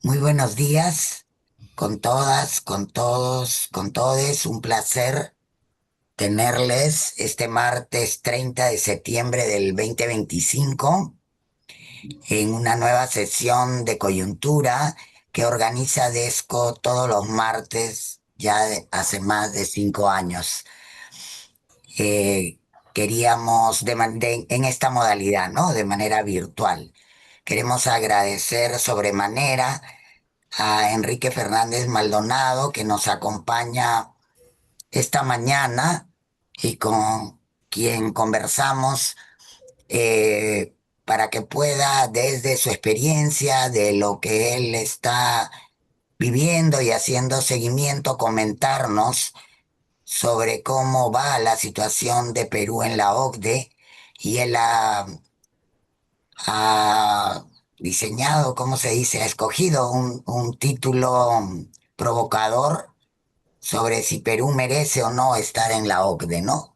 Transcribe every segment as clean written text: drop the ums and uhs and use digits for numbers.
Muy buenos días con todas, con todos, con todes. Un placer tenerles este martes 30 de septiembre del 2025 en una nueva sesión de coyuntura que organiza DESCO todos los martes hace más de 5 años. Eh, Queríamos en esta modalidad, ¿no? De manera virtual. Queremos agradecer sobremanera a Enrique Fernández Maldonado, que nos acompaña esta mañana y con quien conversamos para que pueda, desde su experiencia, de lo que él está viviendo y haciendo seguimiento, comentarnos sobre cómo va la situación de Perú en la OCDE. Y él ha diseñado, ¿cómo se dice? Ha escogido un título provocador sobre si Perú merece o no estar en la OCDE, ¿no?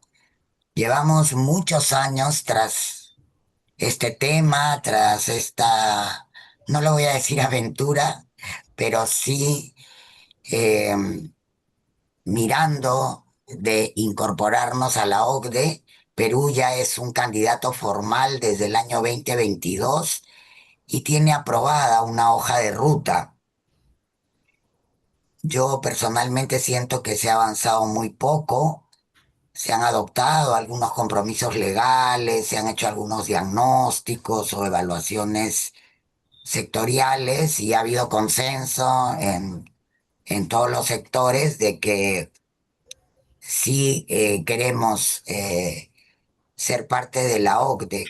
Llevamos muchos años tras este tema, tras esta, no le voy a decir aventura, pero sí eh, mirando de incorporarnos a la OCDE. Perú ya es un candidato formal desde el año 2022 y tiene aprobada una hoja de ruta. Yo personalmente siento que se ha avanzado muy poco. Se han adoptado algunos compromisos legales, se han hecho algunos diagnósticos o evaluaciones sectoriales y ha habido consenso en todos los sectores de que sí queremos ser parte de la OCDE.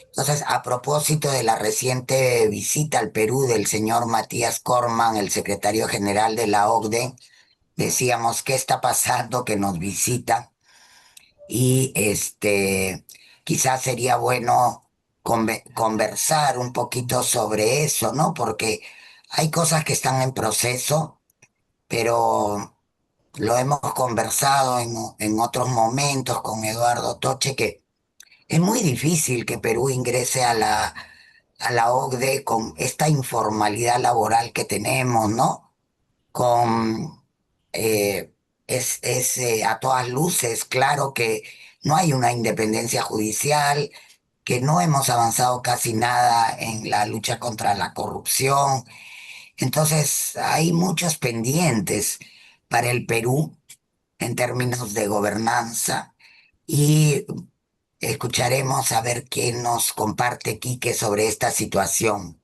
Entonces, a propósito de la reciente visita al Perú del señor Matías Corman, el secretario general de la OCDE, decíamos, ¿qué está pasando que nos visita? Y quizás sería bueno conversar un poquito sobre eso, ¿no? Porque hay cosas que están en proceso, pero lo hemos conversado en otros momentos con Eduardo Toche, que es muy difícil que Perú ingrese a la OCDE con esta informalidad laboral que tenemos, ¿no? Con a todas luces claro que no hay una independencia judicial, que no hemos avanzado casi nada en la lucha contra la corrupción. Entonces, hay muchos pendientes para el Perú en términos de gobernanza y escucharemos a ver qué nos comparte Quique sobre esta situación.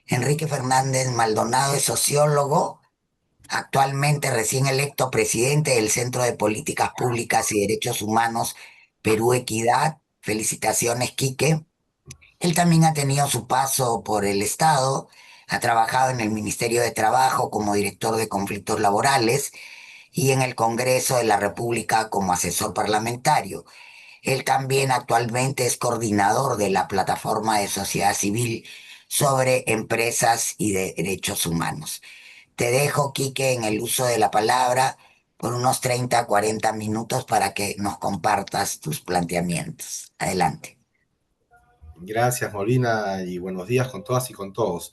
Enrique Fernández Maldonado es sociólogo, actualmente recién electo presidente del Centro de Políticas Públicas y Derechos Humanos Perú Equidad. Felicitaciones, Quique. Él también ha tenido su paso por el Estado, ha trabajado en el Ministerio de Trabajo como director de conflictos laborales y en el Congreso de la República como asesor parlamentario. Él también actualmente es coordinador de la plataforma de sociedad civil sobre empresas y derechos humanos. Te dejo, Quique, en el uso de la palabra por unos 30, 40 minutos para que nos compartas tus planteamientos. Adelante. Gracias, Molina, y buenos días con todas y con todos.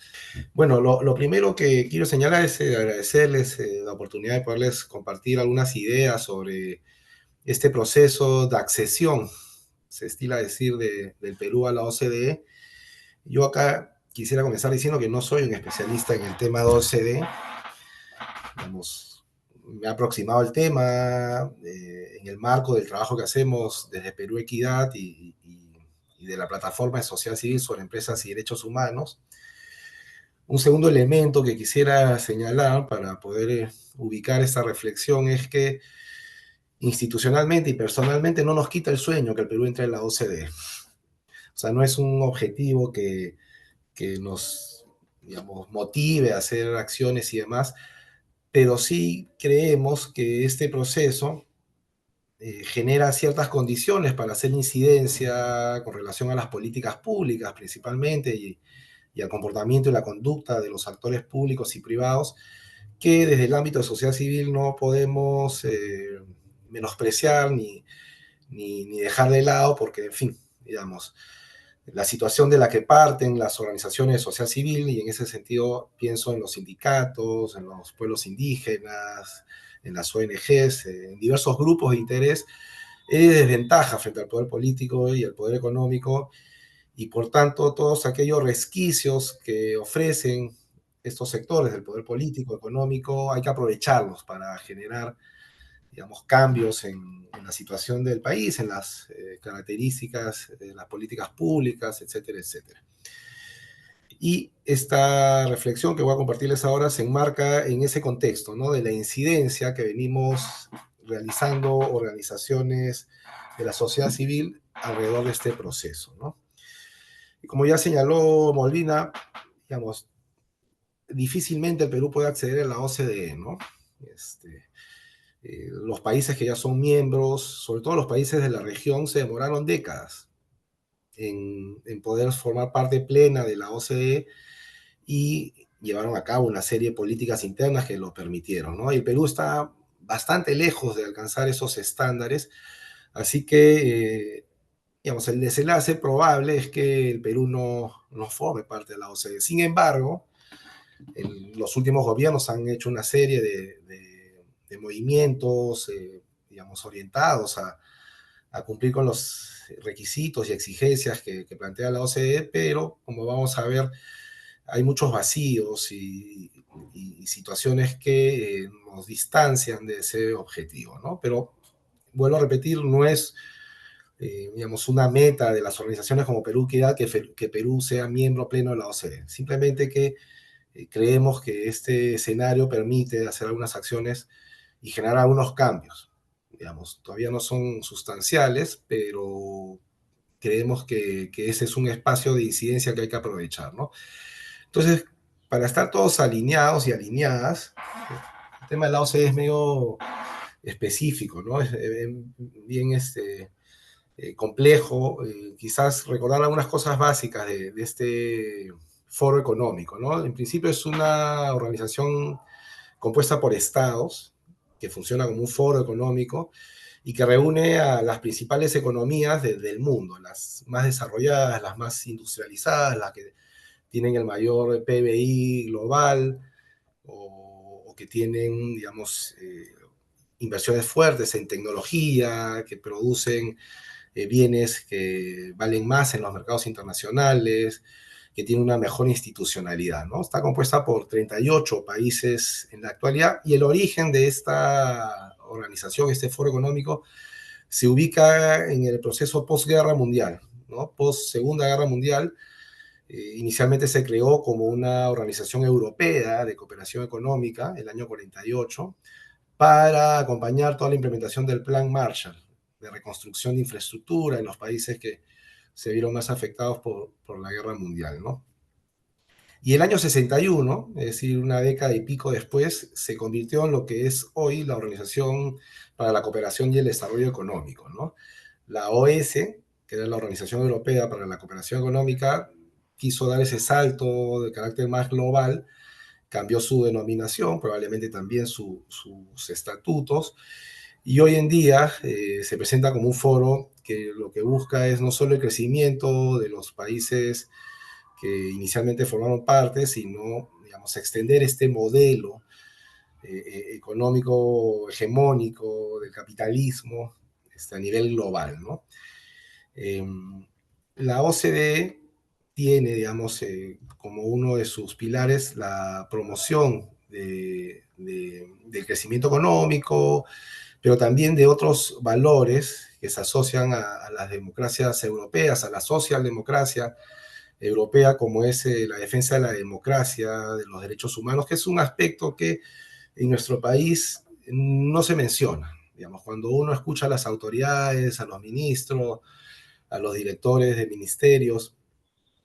Bueno, lo primero que quiero señalar es agradecerles la oportunidad de poderles compartir algunas ideas sobre este proceso de accesión, se estila decir, del Perú a la OCDE. Yo acá quisiera comenzar diciendo que no soy un especialista en el tema de OCDE. Digamos, me ha aproximado el tema en el marco del trabajo que hacemos desde Perú Equidad y de la plataforma de sociedad civil sobre empresas y derechos humanos. Un segundo elemento que quisiera señalar para poder ubicar esta reflexión es que institucionalmente y personalmente no nos quita el sueño que el Perú entre en la OCDE. O sea, no es un objetivo que nos, digamos, motive a hacer acciones y demás, pero sí creemos que este proceso genera ciertas condiciones para hacer incidencia con relación a las políticas públicas principalmente y al comportamiento y la conducta de los actores públicos y privados que desde el ámbito de sociedad civil no podemos menospreciar ni dejar de lado porque, en fin, digamos, la situación de la que parten las organizaciones de sociedad civil, y en ese sentido pienso en los sindicatos, en los pueblos indígenas, en las ONGs, en diversos grupos de interés, es desventaja frente al poder político y al poder económico, y por tanto todos aquellos resquicios que ofrecen estos sectores del poder político, económico, hay que aprovecharlos para generar, digamos, cambios en la situación del país, en las características de las políticas públicas, etcétera, etcétera. Y esta reflexión que voy a compartirles ahora se enmarca en ese contexto, ¿no? De la incidencia que venimos realizando organizaciones de la sociedad civil alrededor de este proceso, ¿no? Y como ya señaló Molina, digamos, difícilmente el Perú puede acceder a la OCDE, ¿no? Los países que ya son miembros, sobre todo los países de la región, se demoraron décadas en poder formar parte plena de la OCDE y llevaron a cabo una serie de políticas internas que lo permitieron, ¿no? Y el Perú está bastante lejos de alcanzar esos estándares, así que, digamos, el desenlace probable es que el Perú no forme parte de la OCDE. Sin embargo, los últimos gobiernos han hecho una serie de movimientos, digamos, orientados a cumplir con los requisitos y exigencias que plantea la OCDE, pero como vamos a ver, hay muchos vacíos y situaciones que nos distancian de ese objetivo, ¿no? Pero vuelvo a repetir, no es, digamos, una meta de las organizaciones como Perú que Perú sea miembro pleno de la OCDE. Simplemente que creemos que este escenario permite hacer algunas acciones y generar algunos cambios. Digamos, todavía no son sustanciales, pero creemos que ese es un espacio de incidencia que hay que aprovechar, ¿no? Entonces, para estar todos alineados y alineadas, el tema de la OCDE es medio específico, ¿no? Es bien complejo. Quizás recordar algunas cosas básicas de este foro económico, ¿no? En principio es una organización compuesta por estados que funciona como un foro económico y que reúne a las principales economías del mundo, las más desarrolladas, las más industrializadas, las que tienen el mayor PBI global o que tienen, digamos, inversiones fuertes en tecnología, que producen bienes que valen más en los mercados internacionales, que tiene una mejor institucionalidad, ¿no? Está compuesta por 38 países en la actualidad y el origen de esta organización, este foro económico, se ubica en el proceso posguerra mundial, ¿no? Post Segunda Guerra Mundial. Inicialmente se creó como una organización europea de cooperación económica el año 48 para acompañar toda la implementación del Plan Marshall de reconstrucción de infraestructura en los países que se vieron más afectados por la guerra mundial, ¿no? Y el año 61, es decir, una década y pico después, se convirtió en lo que es hoy la Organización para la Cooperación y el Desarrollo Económico, ¿no? La OS, que era la Organización Europea para la Cooperación Económica, quiso dar ese salto de carácter más global, cambió su denominación, probablemente también sus estatutos, y hoy en día se presenta como un foro que lo que busca es no solo el crecimiento de los países que inicialmente formaron parte, sino, digamos, extender este modelo económico hegemónico del capitalismo a nivel global, ¿no? Eh, la OCDE tiene, digamos, como uno de sus pilares la promoción del crecimiento económico, pero también de otros valores que se asocian a las democracias europeas, a la socialdemocracia europea, como es la defensa de la democracia, de los derechos humanos, que es un aspecto que en nuestro país no se menciona. Digamos, cuando uno escucha a las autoridades, a los ministros, a los directores de ministerios,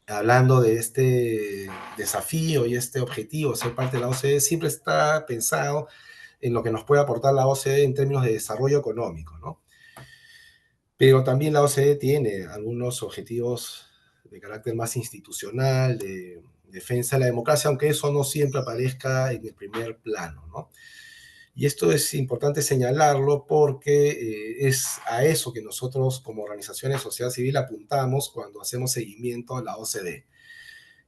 hablando de este desafío y este objetivo, ser parte de la OCDE, siempre está pensado en lo que nos puede aportar la OCDE en términos de desarrollo económico, ¿no? Pero también la OCDE tiene algunos objetivos de carácter más institucional, de defensa de la democracia, aunque eso no siempre aparezca en el primer plano, ¿no? Y esto es importante señalarlo porque es a eso que nosotros como organizaciones de sociedad civil apuntamos cuando hacemos seguimiento a la OCDE.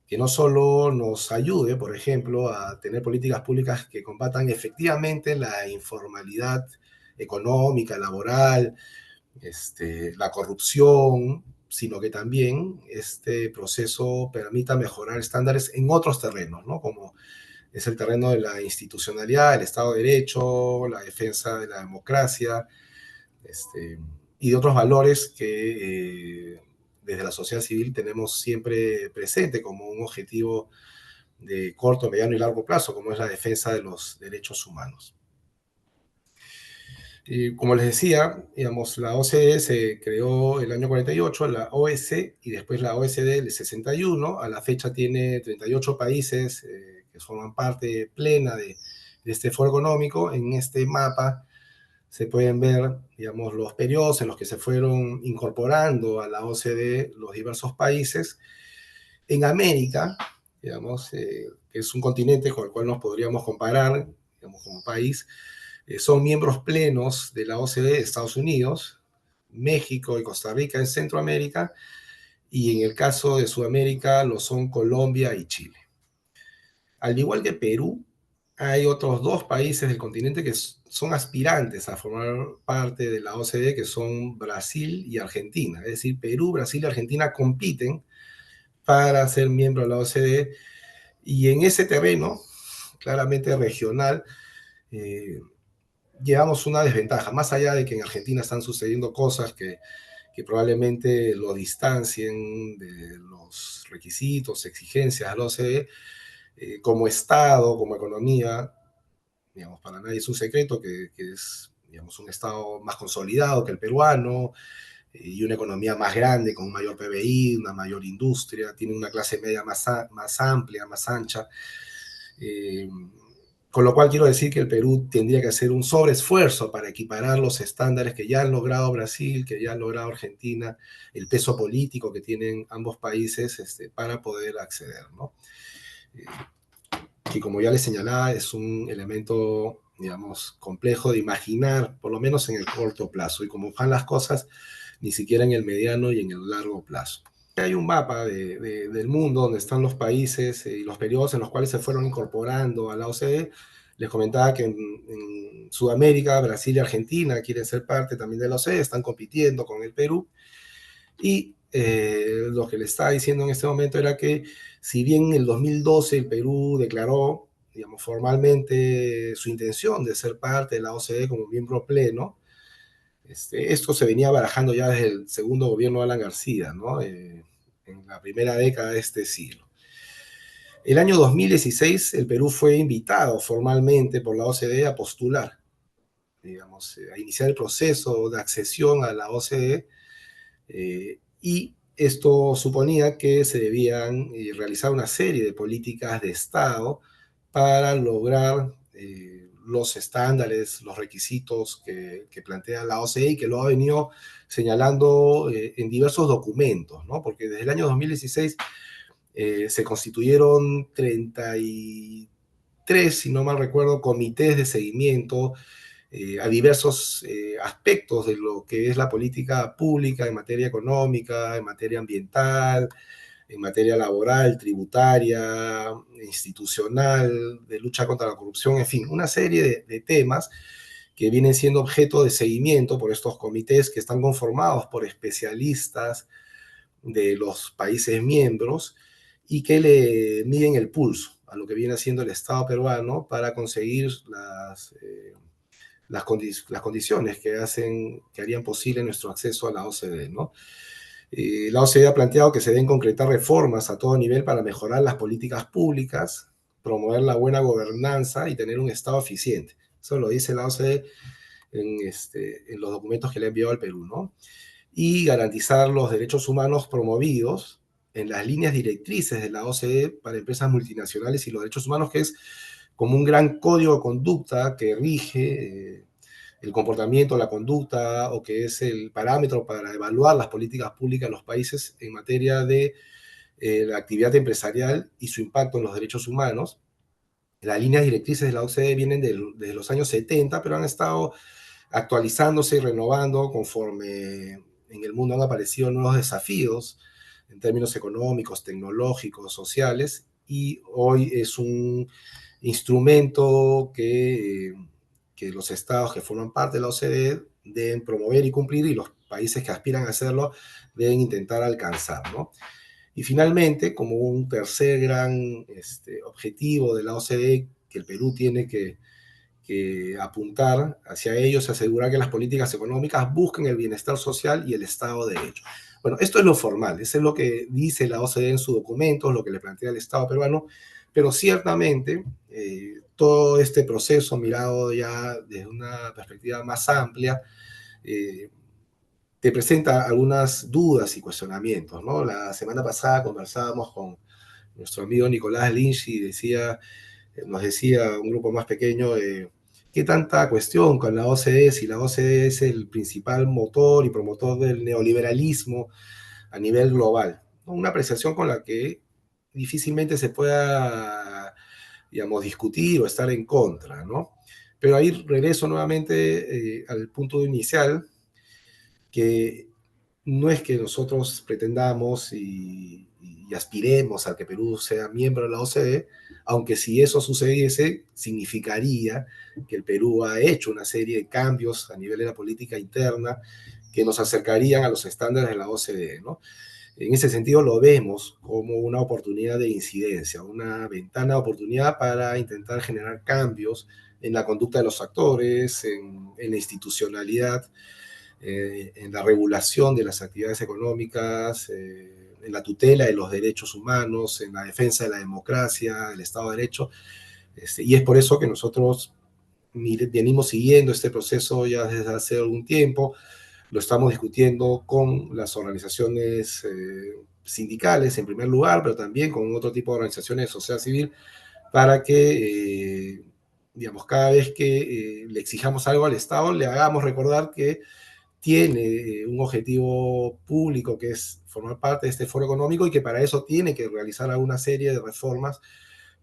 Que no solo nos ayude, por ejemplo, a tener políticas públicas que combatan efectivamente la informalidad económica, laboral, la corrupción, sino que también este proceso permita mejorar estándares en otros terrenos, ¿no? Como es el terreno de la institucionalidad, el Estado de Derecho, la defensa de la democracia, y de otros valores que desde la sociedad civil tenemos siempre presente como un objetivo de corto, mediano y largo plazo, como es la defensa de los derechos humanos. Como les decía, digamos, la OCDE se creó el año 48, la OEC y después la OECD el 61. A la fecha tiene 38 países que forman parte plena de este foro económico. En este mapa se pueden ver, digamos, los periodos en los que se fueron incorporando a la OCDE los diversos países. En América, digamos, que es un continente con el cual nos podríamos comparar, digamos, como país, son miembros plenos de la OCDE Estados Unidos, México y Costa Rica en Centroamérica, y en el caso de Sudamérica lo son Colombia y Chile. Al igual que Perú, hay otros dos países del continente que son aspirantes a formar parte de la OCDE, que son Brasil y Argentina. Es decir, Perú, Brasil y Argentina compiten para ser miembro de la OCDE, y en ese terreno, claramente regional, eh, llevamos una desventaja, más allá de que en Argentina están sucediendo cosas que probablemente lo distancien de los requisitos, exigencias de la OCDE, como Estado, como economía, digamos, para nadie es un secreto que es, digamos, un Estado más consolidado que el peruano, y una economía más grande, con un mayor PBI, una mayor industria, tiene una clase media más amplia, más ancha. Eh, con lo cual quiero decir que el Perú tendría que hacer un sobreesfuerzo para equiparar los estándares que ya han logrado Brasil, que ya han logrado Argentina, el peso político que tienen ambos países para poder acceder, ¿no? Que como ya les señalaba, es un elemento, digamos, complejo de imaginar, por lo menos en el corto plazo, y como van las cosas, ni siquiera en el mediano y en el largo plazo. Hay un mapa del mundo donde están los países y los periodos en los cuales se fueron incorporando a la OCDE. Les comentaba que en Sudamérica, Brasil y Argentina quieren ser parte también de la OCDE, están compitiendo con el Perú. Y lo que le estaba diciendo en este momento era que si bien en el 2012 el Perú declaró, digamos, formalmente su intención de ser parte de la OCDE como miembro pleno, esto se venía barajando ya desde el segundo gobierno de Alan García, ¿no? En la primera década de este siglo. El año 2016 el Perú fue invitado formalmente por la OCDE a postular, digamos, a iniciar el proceso de accesión a la OCDE, y esto suponía que se debían realizar una serie de políticas de Estado para lograr los estándares, los requisitos que plantea la OCDE y que lo ha venido señalando en diversos documentos, ¿no? Porque desde el año 2016 se constituyeron 33, si no mal recuerdo, comités de seguimiento a diversos aspectos de lo que es la política pública en materia económica, en materia ambiental, en materia laboral, tributaria, institucional, de lucha contra la corrupción, en fin, una serie de temas que vienen siendo objeto de seguimiento por estos comités que están conformados por especialistas de los países miembros y que le miden el pulso a lo que viene haciendo el Estado peruano para conseguir las condiciones que harían posible nuestro acceso a la OCDE, ¿no? La OCDE ha planteado que se deben concretar reformas a todo nivel para mejorar las políticas públicas, promover la buena gobernanza y tener un Estado eficiente. Eso lo dice la OCDE en los documentos que le ha enviado al Perú, ¿no? Y garantizar los derechos humanos promovidos en las líneas directrices de la OCDE para empresas multinacionales y los derechos humanos, que es como un gran código de conducta que rige el comportamiento, la conducta, o que es el parámetro para evaluar las políticas públicas de los países en materia de la actividad empresarial y su impacto en los derechos humanos. Las líneas directrices de la OCDE vienen desde los años 70, pero han estado actualizándose y renovando conforme en el mundo han aparecido nuevos desafíos en términos económicos, tecnológicos, sociales, y hoy es un instrumento que los estados que forman parte de la OCDE deben promover y cumplir, y los países que aspiran a hacerlo deben intentar alcanzar, ¿no? Y finalmente, como un tercer gran objetivo de la OCDE que el Perú tiene que apuntar hacia ellos, asegurar que las políticas económicas busquen el bienestar social y el Estado de Derecho. Bueno, esto es lo formal, eso es lo que dice la OCDE en su documento, lo que le plantea el Estado peruano, pero ciertamente todo este proceso mirado ya desde una perspectiva más amplia, eh, te presenta algunas dudas y cuestionamientos, ¿no? La semana pasada conversábamos con nuestro amigo Nicolás Lynch y nos decía un grupo más pequeño, ¿qué tanta cuestión con la OCDE si la OCDE es el principal motor y promotor del neoliberalismo a nivel global? ¿No? Una apreciación con la que difícilmente se pueda, digamos, discutir o estar en contra, ¿no? Pero ahí regreso nuevamente al punto inicial, que no es que nosotros pretendamos y aspiremos a que Perú sea miembro de la OCDE, aunque si eso sucediese, significaría que el Perú ha hecho una serie de cambios a nivel de la política interna que nos acercarían a los estándares de la OCDE, ¿no? En ese sentido lo vemos como una oportunidad de incidencia, una ventana de oportunidad para intentar generar cambios en la conducta de los actores, en la institucionalidad, en la regulación de las actividades económicas, en la tutela de los derechos humanos, en la defensa de la democracia, del Estado de Derecho. Y es por eso que nosotros venimos siguiendo este proceso ya desde hace algún tiempo, lo estamos discutiendo con las organizaciones sindicales en primer lugar, pero también con otro tipo de organizaciones de sociedad civil, para que, digamos, cada vez que le exijamos algo al Estado, le hagamos recordar que tiene un objetivo público que es formar parte de este foro económico y que para eso tiene que realizar alguna serie de reformas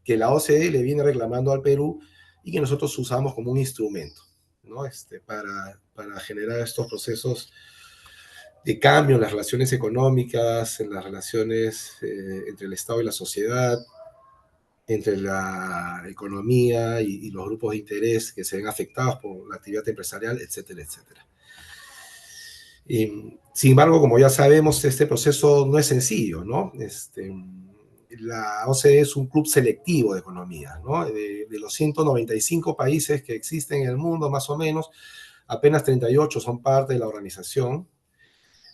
que la OCDE le viene reclamando al Perú y que nosotros usamos como un instrumento, ¿no? Para generar estos procesos de cambio en las relaciones económicas, en las relaciones entre el Estado y la sociedad, entre la economía y los grupos de interés que se ven afectados por la actividad empresarial, etcétera, etcétera. Sin embargo, como ya sabemos, este proceso no es sencillo, ¿no? La OCDE es un club selectivo de economías, ¿no? De los 195 países que existen en el mundo, más o menos, apenas 38 son parte de la organización.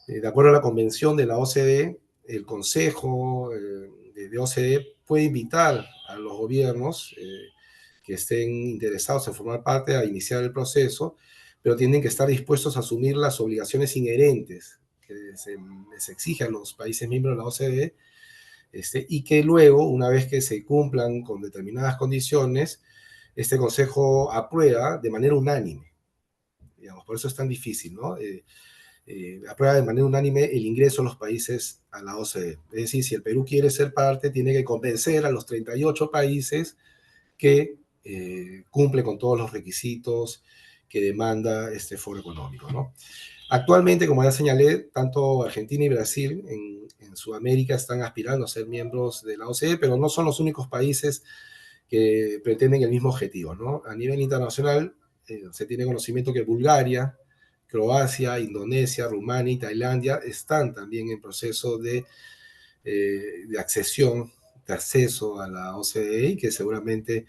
De acuerdo a la convención de la OCDE, el Consejo de OCDE puede invitar a los gobiernos que estén interesados en formar parte a iniciar el proceso, pero tienen que estar dispuestos a asumir las obligaciones inherentes que se les exige a los países miembros de la OCDE, y que luego, una vez que se cumplan con determinadas condiciones, este Consejo aprueba de manera unánime. Digamos, por eso es tan difícil, ¿no? Aprueba de manera unánime el ingreso de los países a la OCDE. Es decir, si el Perú quiere ser parte, tiene que convencer a los 38 países que cumple con todos los requisitos que demanda este foro económico, ¿no? Actualmente, como ya señalé, tanto Argentina y Brasil en Sudamérica están aspirando a ser miembros de la OCDE, pero no son los únicos países que pretenden el mismo objetivo, ¿no? A nivel internacional, se tiene conocimiento que Bulgaria, Croacia, Indonesia, Rumania y Tailandia están también en proceso de accesión, de acceso a la OCDE, y que seguramente,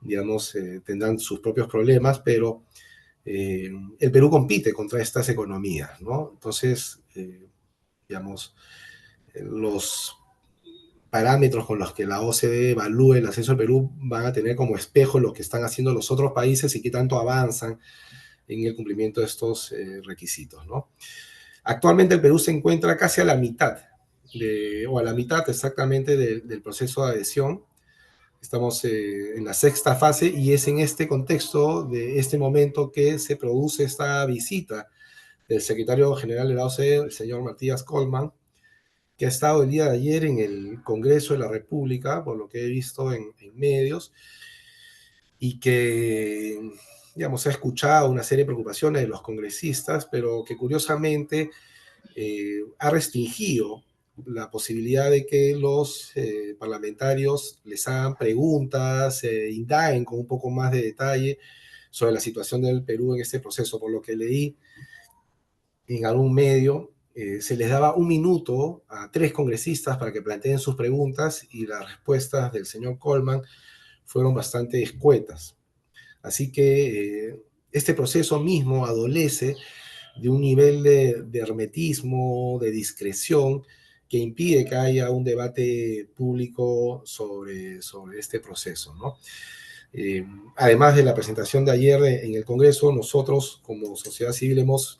digamos, tendrán sus propios problemas, pero el Perú compite contra estas economías, ¿no? Entonces, digamos, los parámetros con los que la OCDE evalúe el acceso al Perú van a tener como espejo lo que están haciendo los otros países y qué tanto avanzan en el cumplimiento de estos requisitos, ¿no? Actualmente el Perú se encuentra casi a la mitad, o a la mitad exactamente del proceso de adhesión. Estamos en la sexta fase y es en este contexto, de este momento, que se produce esta visita del secretario general de la OCDE, el señor Matías Colman, que ha estado el día de ayer en el Congreso de la República, por lo que he visto en medios, y que, digamos, ha escuchado una serie de preocupaciones de los congresistas, pero que curiosamente ha restringido la posibilidad de que los parlamentarios les hagan preguntas, indaguen con un poco más de detalle sobre la situación del Perú en este proceso. Por lo que leí en algún medio, se les daba un minuto a 3 congresistas para que planteen sus preguntas y las respuestas del señor Coleman fueron bastante escuetas. Así que este proceso mismo adolece de un nivel de hermetismo, de discreción, que impide que haya un debate público sobre este proceso, ¿no? Eh, Además de la presentación de ayer en el Congreso, nosotros como sociedad civil hemos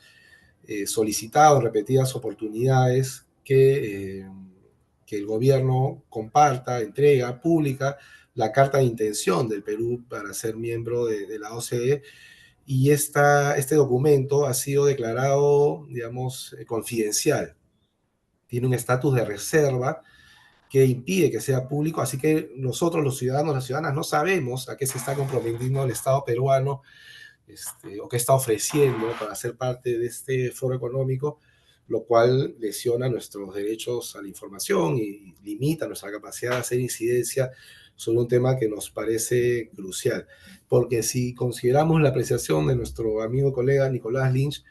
solicitado en repetidas oportunidades que el gobierno comparta, entrega, pública la carta de intención del Perú para ser miembro de la OCDE, y este documento ha sido declarado, digamos, confidencial. Tiene un estatus de reserva que impide que sea público, así que nosotros los ciudadanos, las ciudadanas, no sabemos a qué se está comprometiendo el Estado peruano, o qué está ofreciendo para ser parte de este foro económico, lo cual lesiona nuestros derechos a la información y limita nuestra capacidad de hacer incidencia sobre un tema que nos parece crucial. Porque si consideramos la apreciación de nuestro amigo y colega Nicolás Lynch,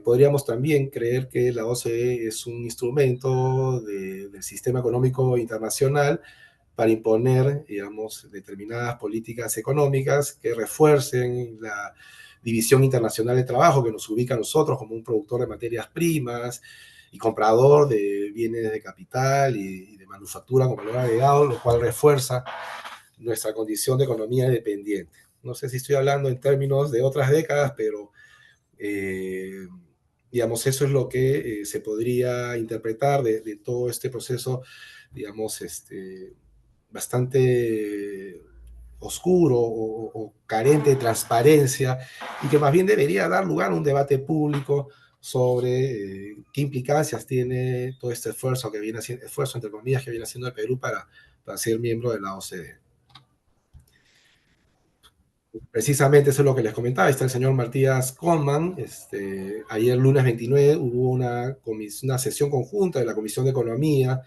podríamos también creer que la OCDE es un instrumento del sistema económico internacional para imponer, digamos, determinadas políticas económicas que refuercen la división internacional de trabajo, que nos ubica a nosotros como un productor de materias primas y comprador de bienes de capital y de manufactura con valor agregado, lo cual refuerza nuestra condición de economía independiente. No sé si estoy hablando en términos de otras décadas, pero eh, digamos, eso es lo que se podría interpretar de todo este proceso, digamos, bastante oscuro o carente de transparencia, y que más bien debería dar lugar a un debate público sobre qué implicancias tiene todo este esfuerzo que viene haciendo, esfuerzo entre comillas, que viene haciendo el Perú para ser miembro de la OCDE. Precisamente eso es lo que les comentaba. Está el señor Matías Colman. Ayer, lunes 29, hubo una sesión conjunta de la Comisión de Economía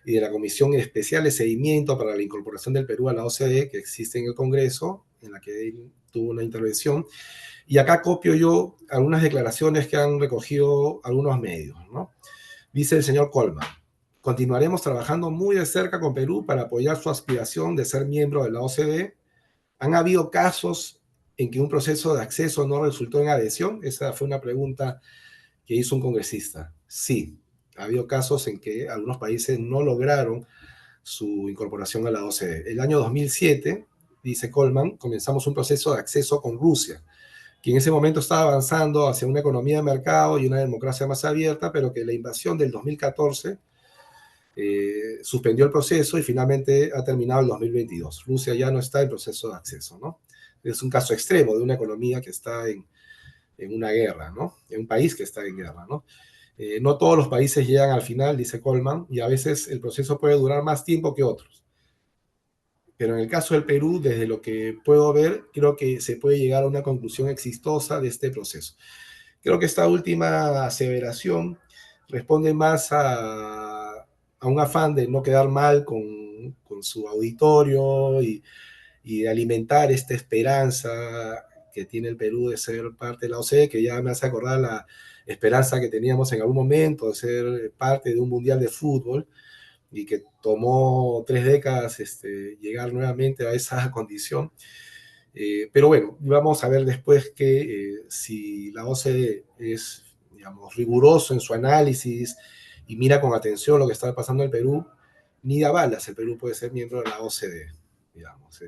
y de la Comisión Especial de Seguimiento para la Incorporación del Perú a la OCDE, que existe en el Congreso, en la que él tuvo una intervención. Y acá copio yo algunas declaraciones que han recogido algunos medios, ¿no? Dice el señor Colman: continuaremos trabajando muy de cerca con Perú para apoyar su aspiración de ser miembro de la OCDE. ¿Han habido casos en que un proceso de acceso no resultó en adhesión? Esa fue una pregunta que hizo un congresista. Sí, ha habido casos en que algunos países no lograron su incorporación a la OCDE. El año 2007, dice Coleman, comenzamos un proceso de acceso con Rusia, que en ese momento estaba avanzando hacia una economía de mercado y una democracia más abierta, pero que la invasión del 2014 suspendió el proceso y finalmente ha terminado el 2022. Rusia ya no está en proceso de acceso, ¿no? Es un caso extremo de una economía que está en una guerra, ¿no? En un país que está en guerra, ¿no? No todos los países llegan al final, dice Coleman, y a veces el proceso puede durar más tiempo que otros. Pero en el caso del Perú, desde lo que puedo ver, creo que se puede llegar a una conclusión exitosa de este proceso. Creo que esta última aseveración responde más a un afán de no quedar mal con su auditorio y de alimentar esta esperanza que tiene el Perú de ser parte de la OCDE, que ya me hace acordar la esperanza que teníamos en algún momento de ser parte de un mundial de fútbol, y que tomó 3 décadas llegar nuevamente a esa condición. Pero bueno, vamos a ver después que si la OCDE es, digamos, riguroso en su análisis y mira con atención lo que está pasando en el Perú, ni da balas el Perú puede ser miembro de la OCDE, digamos.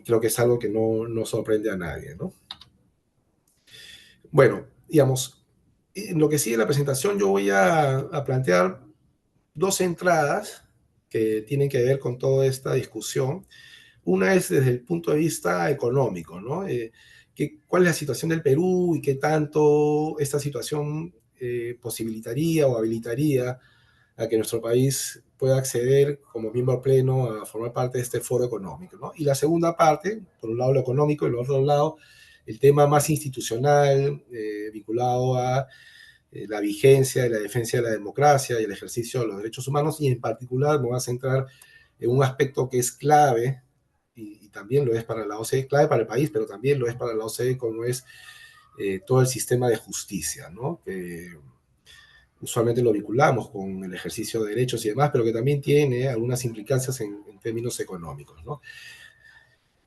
Creo que es algo que no sorprende a nadie, ¿no? Bueno, digamos, en lo que sigue la presentación yo voy a plantear 2 entradas que tienen que ver con toda esta discusión. Una es desde el punto de vista económico, ¿no? ¿Cuál es la situación del Perú y qué tanto esta situación posibilitaría o habilitaría a que nuestro país pueda acceder como miembro pleno a formar parte de este foro económico, ¿no? Y la segunda parte, por un lado lo económico y por otro lado el tema más institucional, vinculado a la vigencia y la defensa de la democracia y el ejercicio de los derechos humanos, y en particular me voy a centrar en un aspecto que es clave, y también lo es para la OCDE, clave para el país, pero también lo es para la OCDE, como es todo el sistema de justicia, ¿no? Que usualmente lo vinculamos con el ejercicio de derechos y demás, pero que también tiene algunas implicancias en términos económicos, ¿no?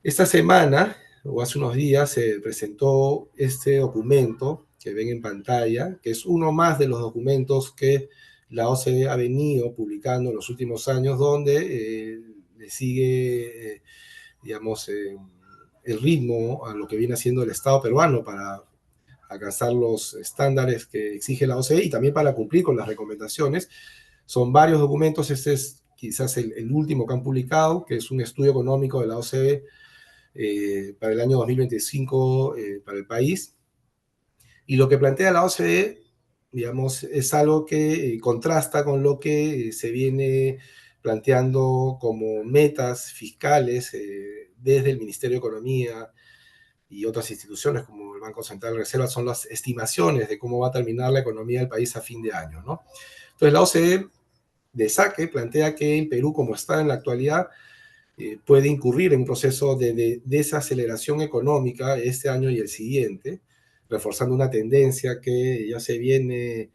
Esta semana, o hace unos días, se presentó este documento que ven en pantalla, que es uno más de los documentos que la OCDE ha venido publicando en los últimos años, donde le sigue, digamos, el ritmo a lo que viene haciendo el Estado peruano para alcanzar los estándares que exige la OCDE y también para cumplir con las recomendaciones. Son varios documentos, este es quizás el último que han publicado, que es un estudio económico de la OCDE para el año 2025 para el país. Y lo que plantea la OCDE, digamos, es algo que contrasta con lo que se viene planteando como metas fiscales desde el Ministerio de Economía y otras instituciones como el Banco Central de Reserva. Son las estimaciones de cómo va a terminar la economía del país a fin de año, ¿no? Entonces la OCDE de saque plantea que en Perú, como está en la actualidad, puede incurrir en un proceso de desaceleración económica este año y el siguiente, reforzando una tendencia que ya se viene,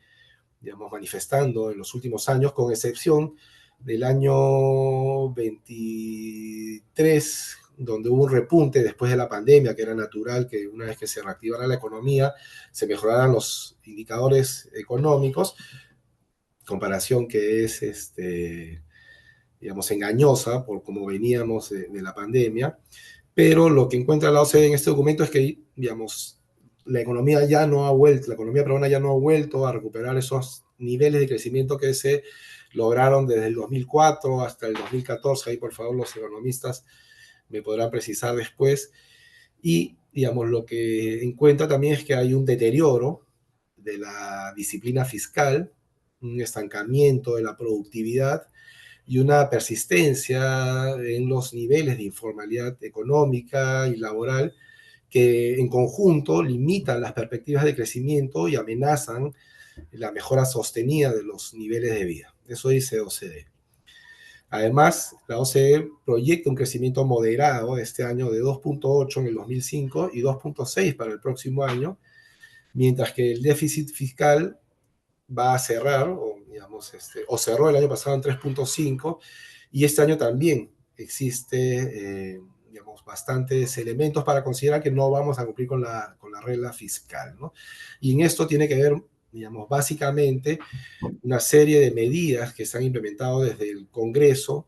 digamos, manifestando en los últimos años, con excepción del año 23, donde hubo un repunte después de la pandemia, que era natural que una vez que se reactivara la economía, se mejoraran los indicadores económicos, comparación que es digamos, engañosa por cómo veníamos de la pandemia, pero lo que encuentra la OCDE en este documento es que, digamos, la economía ya no ha vuelto, la economía peruana ya no ha vuelto a recuperar esos niveles de crecimiento que se lograron desde el 2004 hasta el 2014, ahí por favor los economistas me podrán precisar después, y digamos, lo que encuentra también es que hay un deterioro de la disciplina fiscal, un estancamiento de la productividad y una persistencia en los niveles de informalidad económica y laboral que en conjunto limitan las perspectivas de crecimiento y amenazan la mejora sostenida de los niveles de vida. Eso dice OCDE. Además, la OCDE proyecta un crecimiento moderado este año de 2.8 en el 2005 y 2.6 para el próximo año, mientras que el déficit fiscal va a cerrar, o, digamos, o cerró el año pasado en 3.5, y este año también existe, digamos, bastantes elementos para considerar que no vamos a cumplir con la regla fiscal, ¿no? Y en esto tiene que ver, digamos, básicamente una serie de medidas que se han implementado desde el Congreso,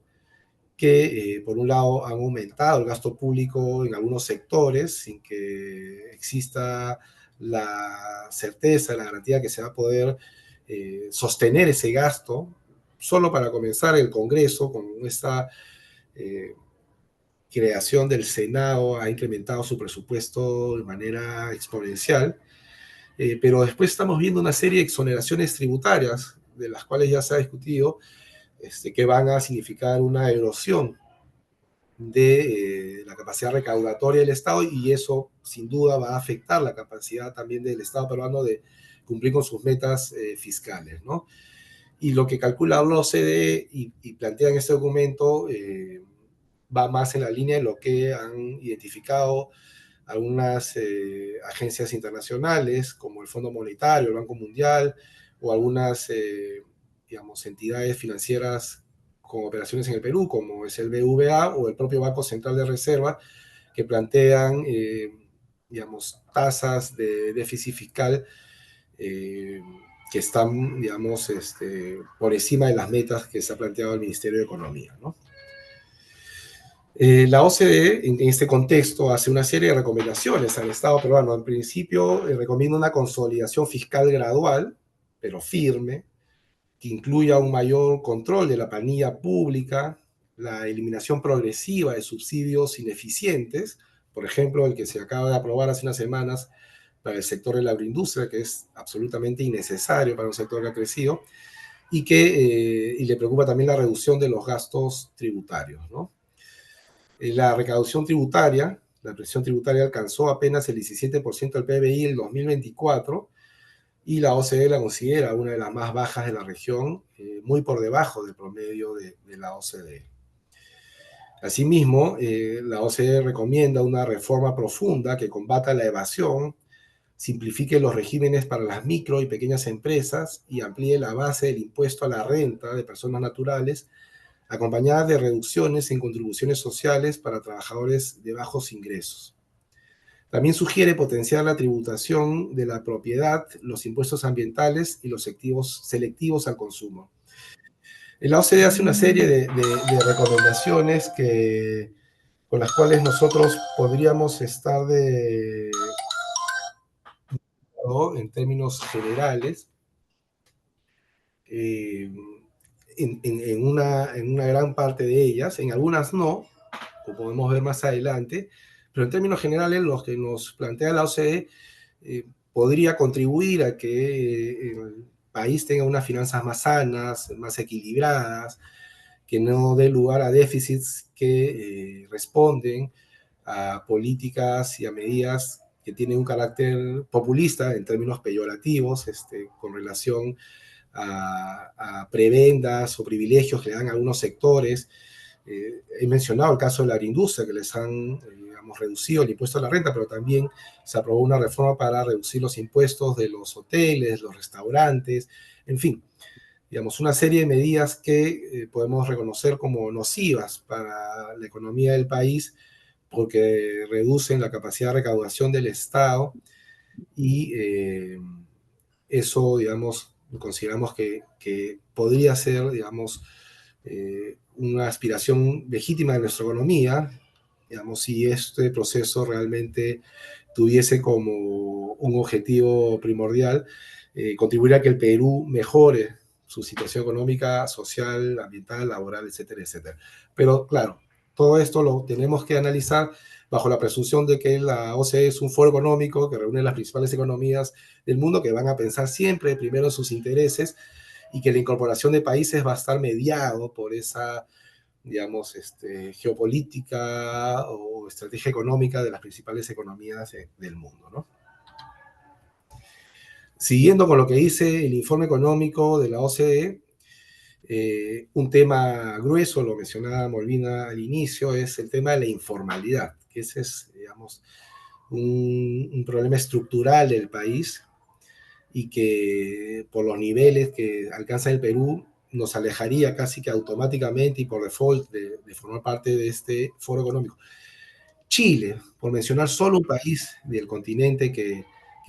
que por un lado han aumentado el gasto público en algunos sectores sin que exista la certeza, la garantía que se va a poder sostener ese gasto. Solo para comenzar, el Congreso, con esta eh, creación del Senado, ha incrementado su presupuesto de manera exponencial, pero después estamos viendo una serie de exoneraciones tributarias, de las cuales ya se ha discutido, que van a significar una erosión de la capacidad recaudatoria del Estado, y eso sin duda va a afectar la capacidad también del Estado peruano de cumplir con sus metas fiscales, ¿no? Y lo que calcula la OCDE y plantea en este documento va más en la línea de lo que han identificado algunas agencias internacionales como el Fondo Monetario, el Banco Mundial, o algunas, digamos, entidades financieras con operaciones en el Perú, como es el BVA o el propio Banco Central de Reserva, que plantean, digamos, tasas de déficit fiscal eh, que están, digamos, por encima de las metas que se ha planteado el Ministerio de Economía, ¿no? La OCDE, en este contexto, hace una serie de recomendaciones al Estado peruano. En principio, recomienda una consolidación fiscal gradual, pero firme, que incluya un mayor control de la planilla pública, la eliminación progresiva de subsidios ineficientes, por ejemplo, el que se acaba de aprobar hace unas semanas para el sector de la agroindustria, que es absolutamente innecesario para un sector que ha crecido, y le preocupa también la reducción de los gastos tributarios, ¿no? La recaudación tributaria, la presión tributaria alcanzó apenas el 17% del PBI en el 2024 y la OCDE la considera una de las más bajas de la región, muy por debajo del promedio de la OCDE. Asimismo, la OCDE recomienda una reforma profunda que combata la evasión, simplifique los regímenes para las micro y pequeñas empresas y amplíe la base del impuesto a la renta de personas naturales, acompañada de reducciones en contribuciones sociales para trabajadores de bajos ingresos. También sugiere potenciar la tributación de la propiedad, los impuestos ambientales y los selectivos al consumo. La OCDE hace una serie de recomendaciones con las cuales nosotros podríamos estar en términos generales, eh, en una gran parte de ellas, en algunas no, como podemos ver más adelante, pero en términos generales los que nos plantea la OCDE podría contribuir a que el país tenga unas finanzas más sanas, más equilibradas, que no dé lugar a déficits que responden a políticas y a medidas que tienen un carácter populista en términos peyorativos, con relación a prebendas o privilegios que le dan a algunos sectores. He mencionado el caso de la agroindustria, que les han, digamos, reducido el impuesto a la renta, pero también se aprobó una reforma para reducir los impuestos de los hoteles, los restaurantes, en fin, digamos, una serie de medidas que podemos reconocer como nocivas para la economía del país porque reducen la capacidad de recaudación del Estado y eso, digamos, consideramos que podría ser, digamos, una aspiración legítima de nuestra economía, digamos, si este proceso realmente tuviese como un objetivo primordial contribuir a que el Perú mejore su situación económica, social, ambiental, laboral, etcétera, etcétera. Pero claro, todo esto lo tenemos que analizar bajo la presunción de que la OCDE es un foro económico que reúne las principales economías del mundo que van a pensar siempre primero en sus intereses y que la incorporación de países va a estar mediado por esa, digamos, geopolítica o estrategia económica de las principales economías del mundo, ¿no? Siguiendo con lo que dice el informe económico de la OCDE, un tema grueso, lo mencionaba Molina al inicio, es el tema de la informalidad, que ese es, digamos, un problema estructural del país y que por los niveles que alcanza el Perú nos alejaría casi que automáticamente y por default de formar parte de este foro económico. Chile, por mencionar solo un país del continente que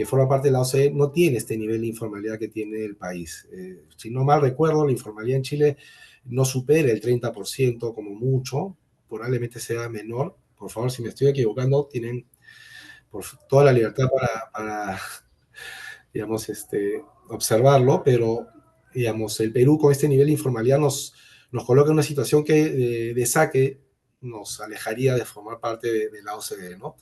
forma parte de la OCDE, no tiene este nivel de informalidad que tiene el país. Si no mal recuerdo, la informalidad en Chile no supera el 30% como mucho, probablemente sea menor. Por favor, si me estoy equivocando, tienen por toda la libertad para digamos, observarlo, pero, digamos, el Perú con este nivel de informalidad nos coloca en una situación que de saque nos alejaría de formar parte de la OCDE, ¿no?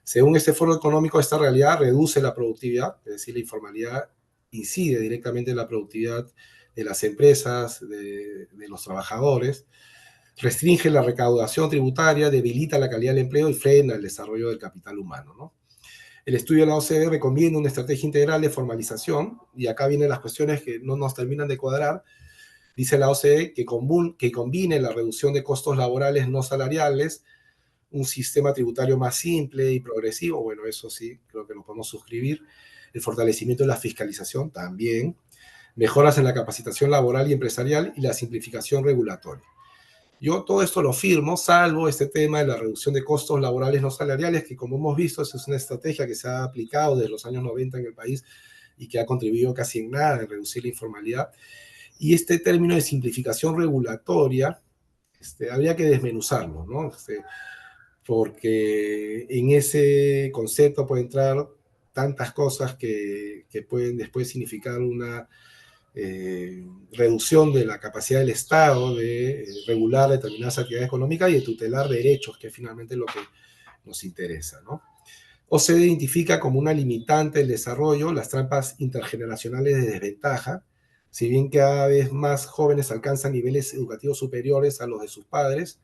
Según este foro económico, esta realidad reduce la productividad, es decir, la informalidad incide directamente en la productividad de las empresas, de los trabajadores, restringe la recaudación tributaria, debilita la calidad del empleo y frena el desarrollo del capital humano, ¿no? El estudio de la OCDE recomienda una estrategia integral de formalización, y acá vienen las cuestiones que no nos terminan de cuadrar. Dice la OCDE que combine la reducción de costos laborales no salariales, un sistema tributario más simple y progresivo, bueno, eso sí, creo que lo podemos suscribir, el fortalecimiento de la fiscalización también, mejoras en la capacitación laboral y empresarial y la simplificación regulatoria. Yo todo esto lo firmo, salvo este tema de la reducción de costos laborales no salariales, que como hemos visto, es una estrategia que se ha aplicado desde los años 90 en el país y que ha contribuido casi en nada en reducir la informalidad. Y este término de simplificación regulatoria, habría que desmenuzarlo, ¿no? Porque en ese concepto puede entrar tantas cosas que pueden después significar una reducción de la capacidad del Estado de regular determinadas actividades económicas y de tutelar derechos, que es finalmente lo que nos interesa, ¿no? OCDE identifica como una limitante del desarrollo las trampas intergeneracionales de desventaja, Si bien cada vez más jóvenes alcanzan niveles educativos superiores a los de sus padres,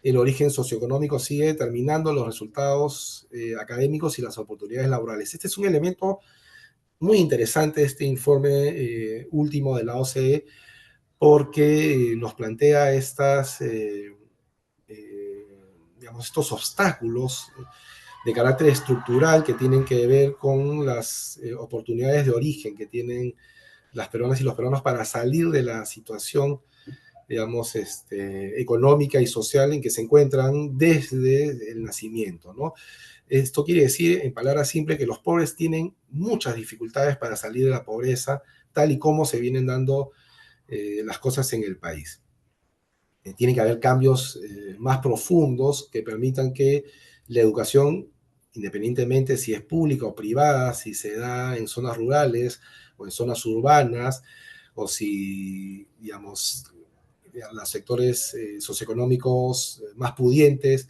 el origen socioeconómico sigue determinando los resultados académicos y las oportunidades laborales. Este es un elemento muy interesante, este informe último de la OCDE, porque nos plantea digamos, estos obstáculos de carácter estructural que tienen que ver con las oportunidades de origen que tienen las peruanas y los peruanos para salir de la situación, digamos, económica y social en que se encuentran desde el nacimiento, ¿no? Esto quiere decir, en palabras simples, que los pobres tienen muchas dificultades para salir de la pobreza, tal y como se vienen dando las cosas en el país. Tiene que haber cambios más profundos que permitan que la educación, independientemente si es pública o privada, si se da en zonas rurales o en zonas urbanas, o si, digamos, los sectores socioeconómicos más pudientes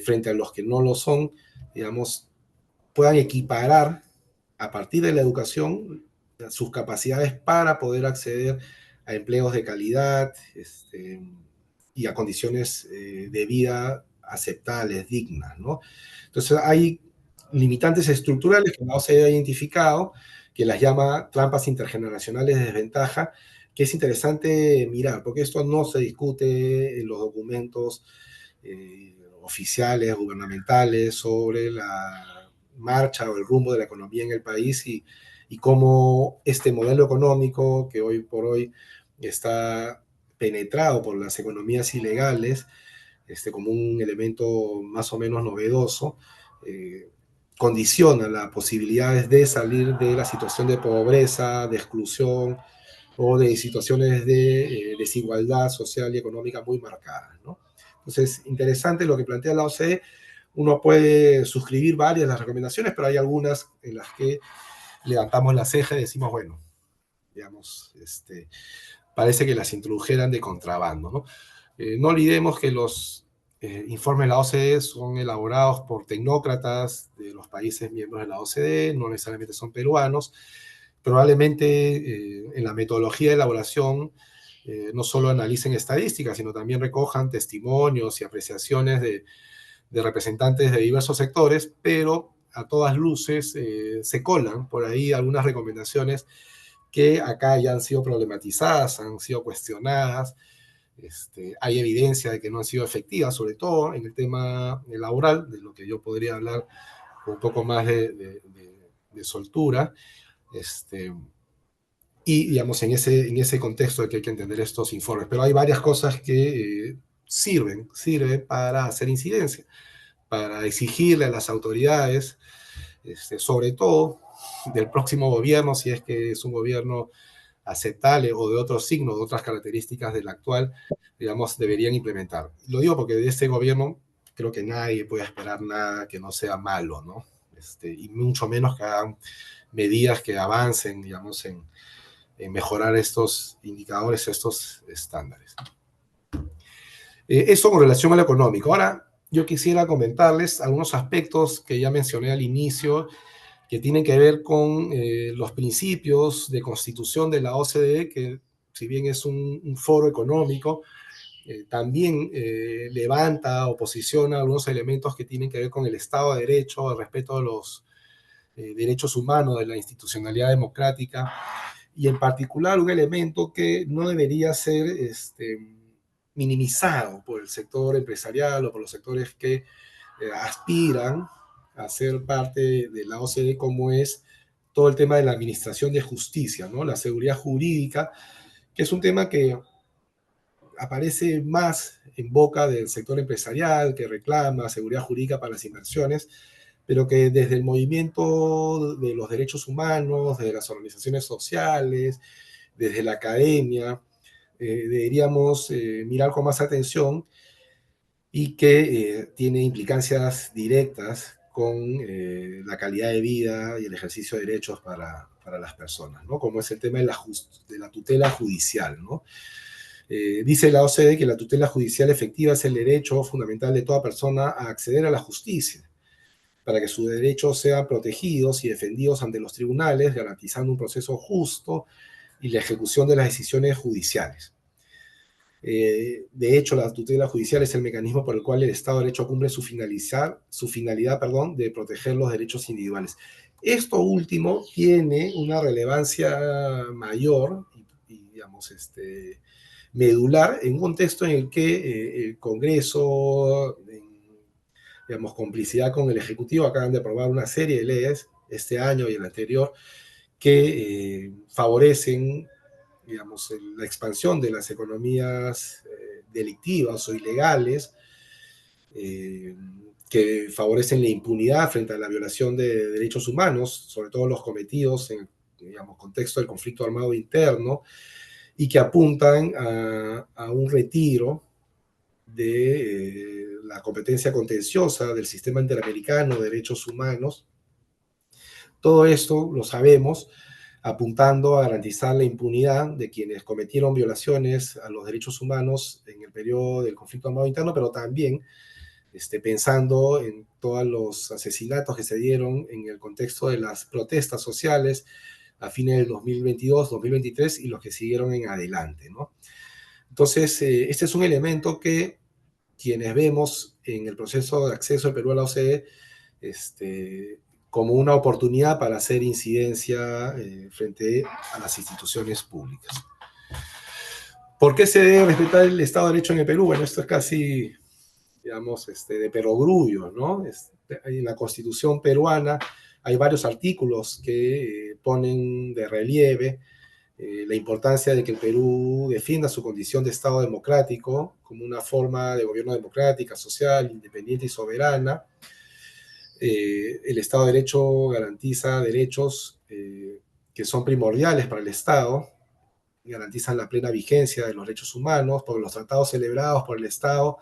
frente a los que no lo son, digamos, puedan equiparar a partir de la educación sus capacidades para poder acceder a empleos de calidad y a condiciones de vida aceptables, dignas, ¿no? Entonces hay limitantes estructurales que no se ha identificado, que las llama trampas intergeneracionales de desventaja, que es interesante mirar, porque esto no se discute en los documentos oficiales, gubernamentales, sobre la marcha o el rumbo de la economía en el país y cómo este modelo económico que hoy por hoy está penetrado por las economías ilegales, como un elemento más o menos novedoso, condiciona las posibilidades de salir de la situación de pobreza, de exclusión o de situaciones de desigualdad social y económica muy marcadas, ¿no? Entonces, interesante lo que plantea la OCDE. Uno puede suscribir varias de las recomendaciones, pero hay algunas en las que levantamos la ceja y decimos, bueno, digamos, parece que las introdujeran de contrabando, ¿no? No olvidemos que los informes de la OCDE son elaborados por tecnócratas de los países miembros de la OCDE, no necesariamente son peruanos. Probablemente en la metodología de elaboración no solo analicen estadísticas, sino también recojan testimonios y apreciaciones de representantes de diversos sectores, pero a todas luces se colan por ahí algunas recomendaciones que acá ya han sido problematizadas, han sido cuestionadas. Hay evidencia de que no han sido efectivas, sobre todo en el tema laboral, de lo que yo podría hablar con un poco más de soltura. Y, digamos, en ese contexto de que hay que entender estos informes. Pero hay varias cosas que sirven para hacer incidencia, para exigirle a las autoridades, sobre todo del próximo gobierno, si es que es un gobierno aceptable o de otro signo, de otras características del actual, digamos, deberían implementar. Lo digo porque de este gobierno creo que nadie puede esperar nada que no sea malo, ¿no? Y mucho menos que hagan medidas que avancen, digamos, en mejorar estos indicadores, estos estándares. Esto con relación a lo económico. Ahora, yo quisiera comentarles algunos aspectos que ya mencioné al inicio, que tienen que ver con los principios de constitución de la OCDE, que si bien es un foro económico, también levanta o posiciona algunos elementos que tienen que ver con el Estado de Derecho, el respeto de los derechos humanos, de la institucionalidad democrática, y en particular un elemento que no debería ser minimizado por el sector empresarial o por los sectores que aspiran a ser parte de la OCDE, como es todo el tema de la administración de justicia, ¿no? La seguridad jurídica, que es un tema que aparece más en boca del sector empresarial, que reclama seguridad jurídica para las inversiones, pero que desde el movimiento de los derechos humanos, de las organizaciones sociales, desde la academia, deberíamos mirar con más atención y que tiene implicancias directas con la calidad de vida y el ejercicio de derechos para las personas, ¿no? Como es el tema de la tutela judicial, ¿no? Dice la OCDE que la tutela judicial efectiva es el derecho fundamental de toda persona a acceder a la justicia, para que sus derechos sean protegidos y defendidos ante los tribunales, garantizando un proceso justo y la ejecución de las decisiones judiciales. De hecho, la tutela judicial es el mecanismo por el cual el Estado de Derecho cumple su finalidad, de proteger los derechos individuales. Esto último tiene una relevancia mayor digamos, medular en un contexto en el que el Congreso, digamos, complicidad con el Ejecutivo, acaban de aprobar una serie de leyes este año y el anterior que favorecen, digamos, la expansión de las economías delictivas o ilegales, que favorecen la impunidad frente a la violación de derechos humanos, sobre todo los cometidos en, digamos, contexto del conflicto armado interno, y que apuntan a un retiro de la competencia contenciosa del sistema interamericano de derechos humanos. Todo esto lo sabemos, apuntando a garantizar la impunidad de quienes cometieron violaciones a los derechos humanos en el periodo del conflicto armado interno, pero también pensando en todos los asesinatos que se dieron en el contexto de las protestas sociales a fines del 2022, 2023 y los que siguieron en adelante, ¿no? Entonces, este es un elemento que quienes vemos en el proceso de acceso del Perú a la OCDE como una oportunidad para hacer incidencia frente a las instituciones públicas. ¿Por qué se debe respetar el Estado de Derecho en el Perú? Bueno, esto es casi, digamos, de perogrullo, ¿no? En la Constitución peruana hay varios artículos que ponen de relieve la importancia de que el Perú defienda su condición de Estado democrático como una forma de gobierno democrática, social, independiente y soberana. El Estado de Derecho garantiza derechos que son primordiales para el Estado, garantizan la plena vigencia de los derechos humanos, porque los tratados celebrados por el Estado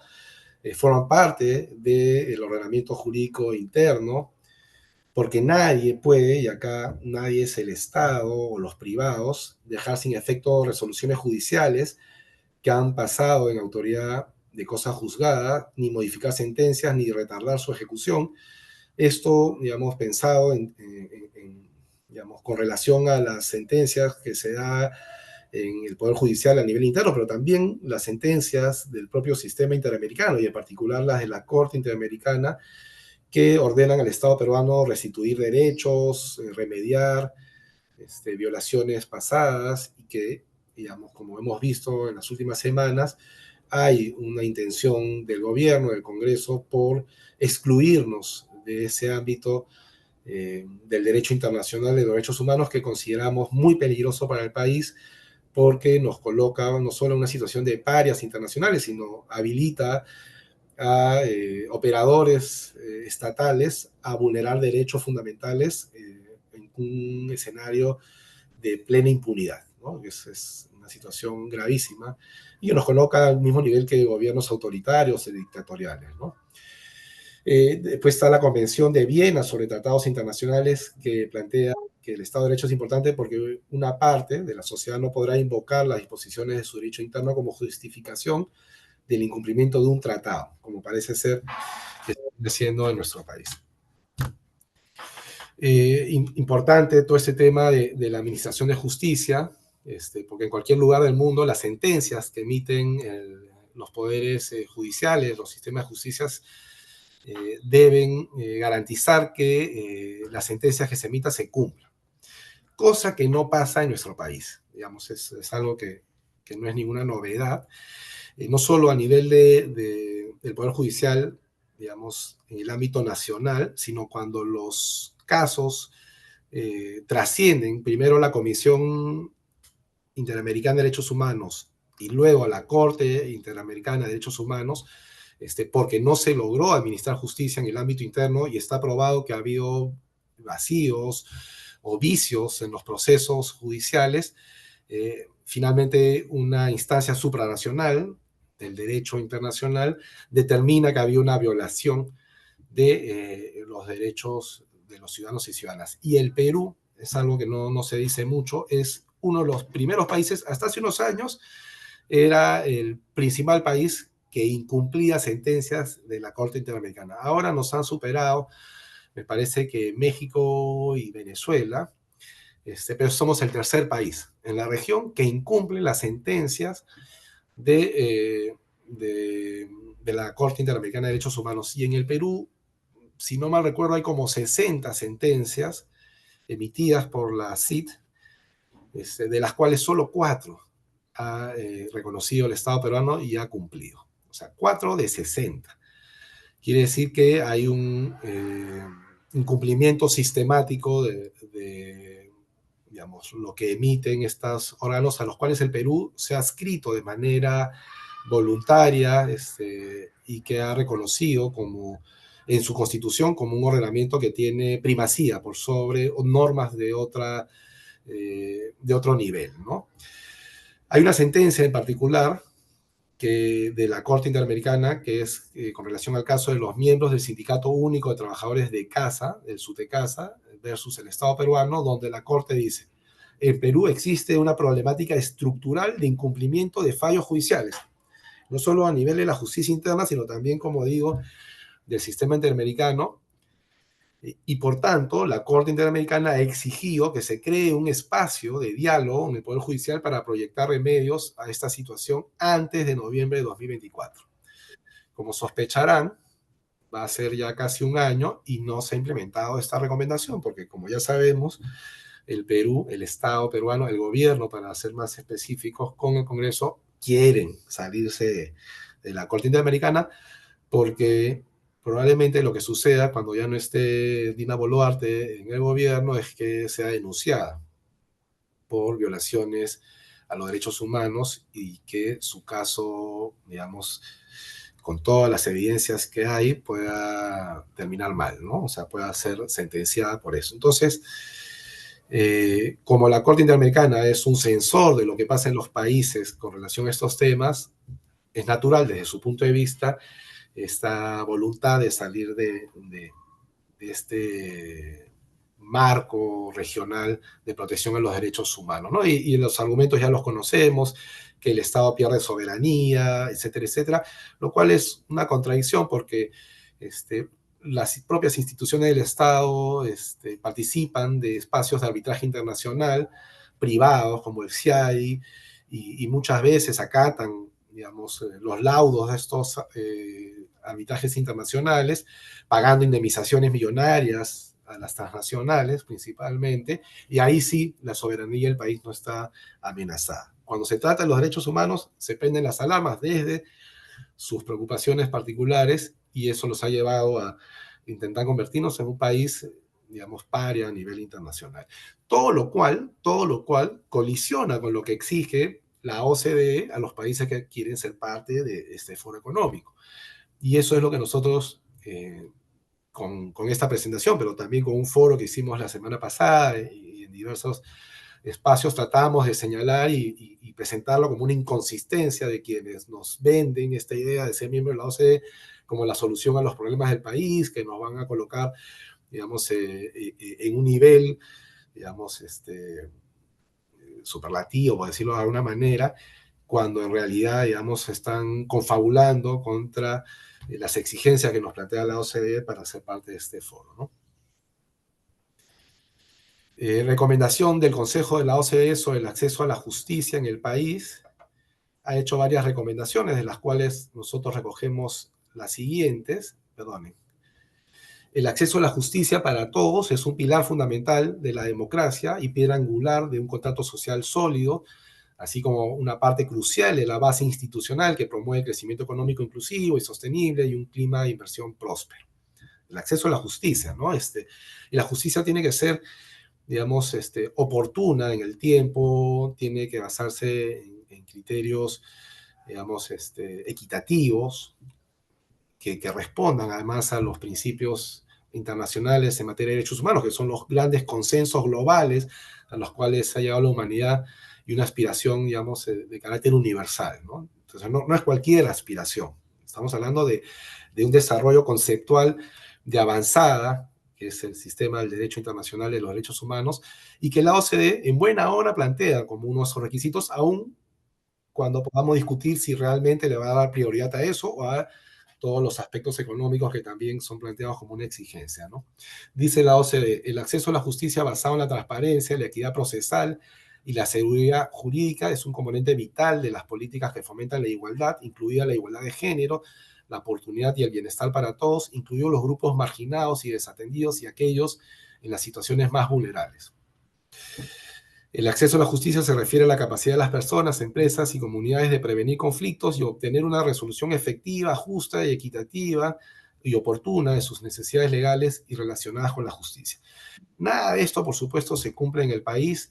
forman parte del ordenamiento jurídico interno, porque nadie puede, y acá nadie es el Estado o los privados, dejar sin efecto resoluciones judiciales que han pasado en autoridad de cosa juzgada, ni modificar sentencias, ni retardar su ejecución. Esto, digamos, pensado digamos, con relación a las sentencias que se da en el Poder Judicial a nivel interno, pero también las sentencias del propio sistema interamericano y en particular las de la Corte Interamericana que ordenan al Estado peruano restituir derechos, remediar violaciones pasadas y que, digamos, como hemos visto en las últimas semanas, hay una intención del gobierno, del Congreso, por excluirnos de ese ámbito del derecho internacional de los derechos humanos que consideramos muy peligroso para el país porque nos coloca no solo en una situación de parias internacionales, sino habilita a operadores estatales a vulnerar derechos fundamentales en un escenario de plena impunidad, ¿no? Es una situación gravísima y que nos coloca al mismo nivel que gobiernos autoritarios y dictatoriales, ¿no? Después está la Convención de Viena sobre tratados internacionales que plantea que el Estado de Derecho es importante porque una parte de la sociedad no podrá invocar las disposiciones de su derecho interno como justificación del incumplimiento de un tratado, como parece ser que está creciendo en nuestro país. Importante todo este tema de la administración de justicia, porque en cualquier lugar del mundo las sentencias que emiten los poderes judiciales, los sistemas de justicia, deben garantizar que las sentencias que se emitan se cumplan, cosa que no pasa en nuestro país. Digamos, es algo que no es ninguna novedad, no solo a nivel del Poder Judicial, digamos, en el ámbito nacional, sino cuando los casos trascienden primero la Comisión Interamericana de Derechos Humanos y luego a la Corte Interamericana de Derechos Humanos, porque no se logró administrar justicia en el ámbito interno y está probado que ha habido vacíos o vicios en los procesos judiciales. Finalmente, una instancia supranacional del derecho internacional determina que había una violación de los derechos de los ciudadanos y ciudadanas. Y el Perú, es algo que no se dice mucho, es uno de los primeros países, hasta hace unos años, era el principal país que incumplía sentencias de la Corte Interamericana. Ahora nos han superado, me parece que México y Venezuela, pero somos el tercer país en la región que incumple las sentencias de la Corte Interamericana de Derechos Humanos. Y en el Perú, si no mal recuerdo, hay como 60 sentencias emitidas por la CID, de las cuales solo 4 ha reconocido el Estado peruano y ha cumplido. O sea, 4 de 60. Quiere decir que hay un incumplimiento sistemático de, digamos, lo que emiten estos órganos a los cuales el Perú se ha adscrito de manera voluntaria, y que ha reconocido como en su constitución como un ordenamiento que tiene primacía por sobre normas de otro nivel, ¿no? Hay una sentencia en particular de la Corte Interamericana, que es con relación al caso de los miembros del Sindicato Único de Trabajadores de Casa, el SUTECASA, versus el Estado peruano, donde la Corte dice, en Perú existe una problemática estructural de incumplimiento de fallos judiciales, no solo a nivel de la justicia interna, sino también, como digo, del sistema interamericano, y por tanto, la Corte Interamericana ha exigido que se cree un espacio de diálogo en el Poder Judicial para proyectar remedios a esta situación antes de noviembre de 2024. Como sospecharán, va a ser ya casi un año y no se ha implementado esta recomendación, porque como ya sabemos, el Perú, el Estado peruano, el gobierno, para ser más específicos, con el Congreso, quieren salirse de la Corte Interamericana porque probablemente lo que suceda cuando ya no esté Dina Boluarte en el gobierno es que sea denunciada por violaciones a los derechos humanos y que su caso, digamos, con todas las evidencias que hay, pueda terminar mal, ¿no? O sea, pueda ser sentenciada por eso. Entonces, como la Corte Interamericana es un censor de lo que pasa en los países con relación a estos temas, es natural desde su punto de vista esta voluntad de salir de este marco regional de protección a los derechos humanos, ¿no? Y los argumentos ya los conocemos, que el Estado pierde soberanía, etcétera, etcétera, lo cual es una contradicción porque las propias instituciones del Estado participan de espacios de arbitraje internacional privados como el CIAI y muchas veces acatan, digamos, los laudos de estos arbitrajes internacionales, pagando indemnizaciones millonarias a las transnacionales principalmente, y ahí sí la soberanía del país no está amenazada. Cuando se trata de los derechos humanos, se prenden las alarmas desde sus preocupaciones particulares y eso los ha llevado a intentar convertirnos en un país, digamos, paria a nivel internacional. Todo lo cual colisiona con lo que exige la OCDE a los países que quieren ser parte de este foro económico. Y eso es lo que nosotros, con esta presentación, pero también con un foro que hicimos la semana pasada y en diversos espacios, tratamos de señalar y presentarlo como una inconsistencia de quienes nos venden esta idea de ser miembro de la OCDE como la solución a los problemas del país, que nos van a colocar, digamos, en un nivel, digamos, superlativo, por decirlo de alguna manera, cuando en realidad, digamos, están confabulando contra las exigencias que nos plantea la OCDE para ser parte de este foro, ¿no? Recomendación del Consejo de la OCDE sobre el acceso a la justicia en el país. Ha hecho varias recomendaciones, de las cuales nosotros recogemos las siguientes. Perdonen. El acceso a la justicia para todos es un pilar fundamental de la democracia y piedra angular de un contrato social sólido, así como una parte crucial de la base institucional que promueve el crecimiento económico inclusivo y sostenible y un clima de inversión próspero. El acceso a la justicia, ¿no? Y la justicia tiene que ser, digamos, oportuna en el tiempo, tiene que basarse en criterios, digamos, equitativos, que respondan además a los principios internacionales en materia de derechos humanos, que son los grandes consensos globales a los cuales ha llegado la humanidad y una aspiración, digamos, de carácter universal, ¿no? Entonces, no es cualquier aspiración. Estamos hablando de un desarrollo conceptual de avanzada, que es el sistema del derecho internacional de los derechos humanos, y que la OCDE en buena hora plantea como uno de sus requisitos, aún cuando podamos discutir si realmente le va a dar prioridad a eso o a todos los aspectos económicos que también son planteados como una exigencia, ¿no? Dice la OCDE, el acceso a la justicia basado en la transparencia, la equidad procesal y la seguridad jurídica es un componente vital de las políticas que fomentan la igualdad, incluida la igualdad de género, la oportunidad y el bienestar para todos, incluidos los grupos marginados y desatendidos y aquellos en las situaciones más vulnerables. El acceso a la justicia se refiere a la capacidad de las personas, empresas y comunidades de prevenir conflictos y obtener una resolución efectiva, justa y equitativa y oportuna de sus necesidades legales y relacionadas con la justicia. Nada de esto, por supuesto, se cumple en el país.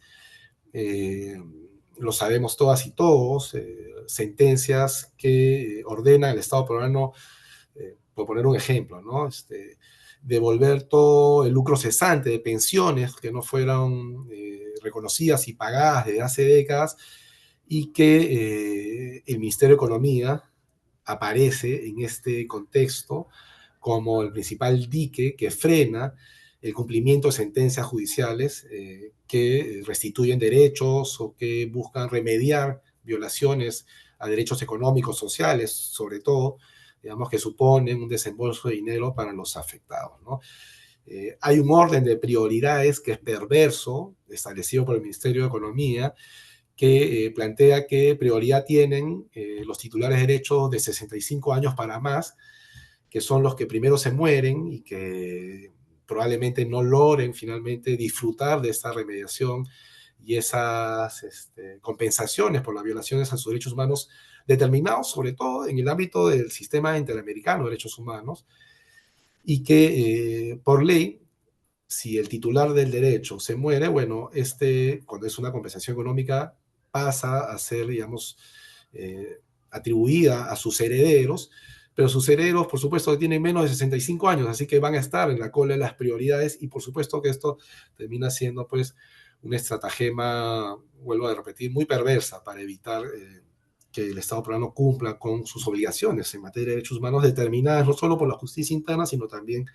Eh, lo sabemos todas y todos. Sentencias que ordenan al Estado peruano, por poner un ejemplo, ¿no? Devolver todo el lucro cesante de pensiones que no fueron reconocidas y pagadas desde hace décadas y que el Ministerio de Economía aparece en este contexto como el principal dique que frena el cumplimiento de sentencias judiciales que restituyen derechos o que buscan remediar violaciones a derechos económicos, sociales, sobre todo, digamos, que suponen un desembolso de dinero para los afectados, ¿no? Hay un orden de prioridades que es perverso, establecido por el Ministerio de Economía, que plantea que prioridad tienen los titulares de derechos de 65 años para más, que son los que primero se mueren y que probablemente no logren finalmente disfrutar de esta remediación y esas compensaciones por las violaciones a sus derechos humanos determinados, sobre todo en el ámbito del sistema interamericano de derechos humanos, y que por ley, si el titular del derecho se muere, bueno, cuando es una compensación económica, pasa a ser, digamos, eh, atribuida a sus herederos, pero sus herederos, por supuesto, tienen menos de 65 años, así que van a estar en la cola de las prioridades y por supuesto que esto termina siendo, pues, una estratagema, vuelvo a repetir, muy perversa para evitar que el Estado peruano cumpla con sus obligaciones en materia de derechos humanos determinadas no solo por la justicia interna, sino también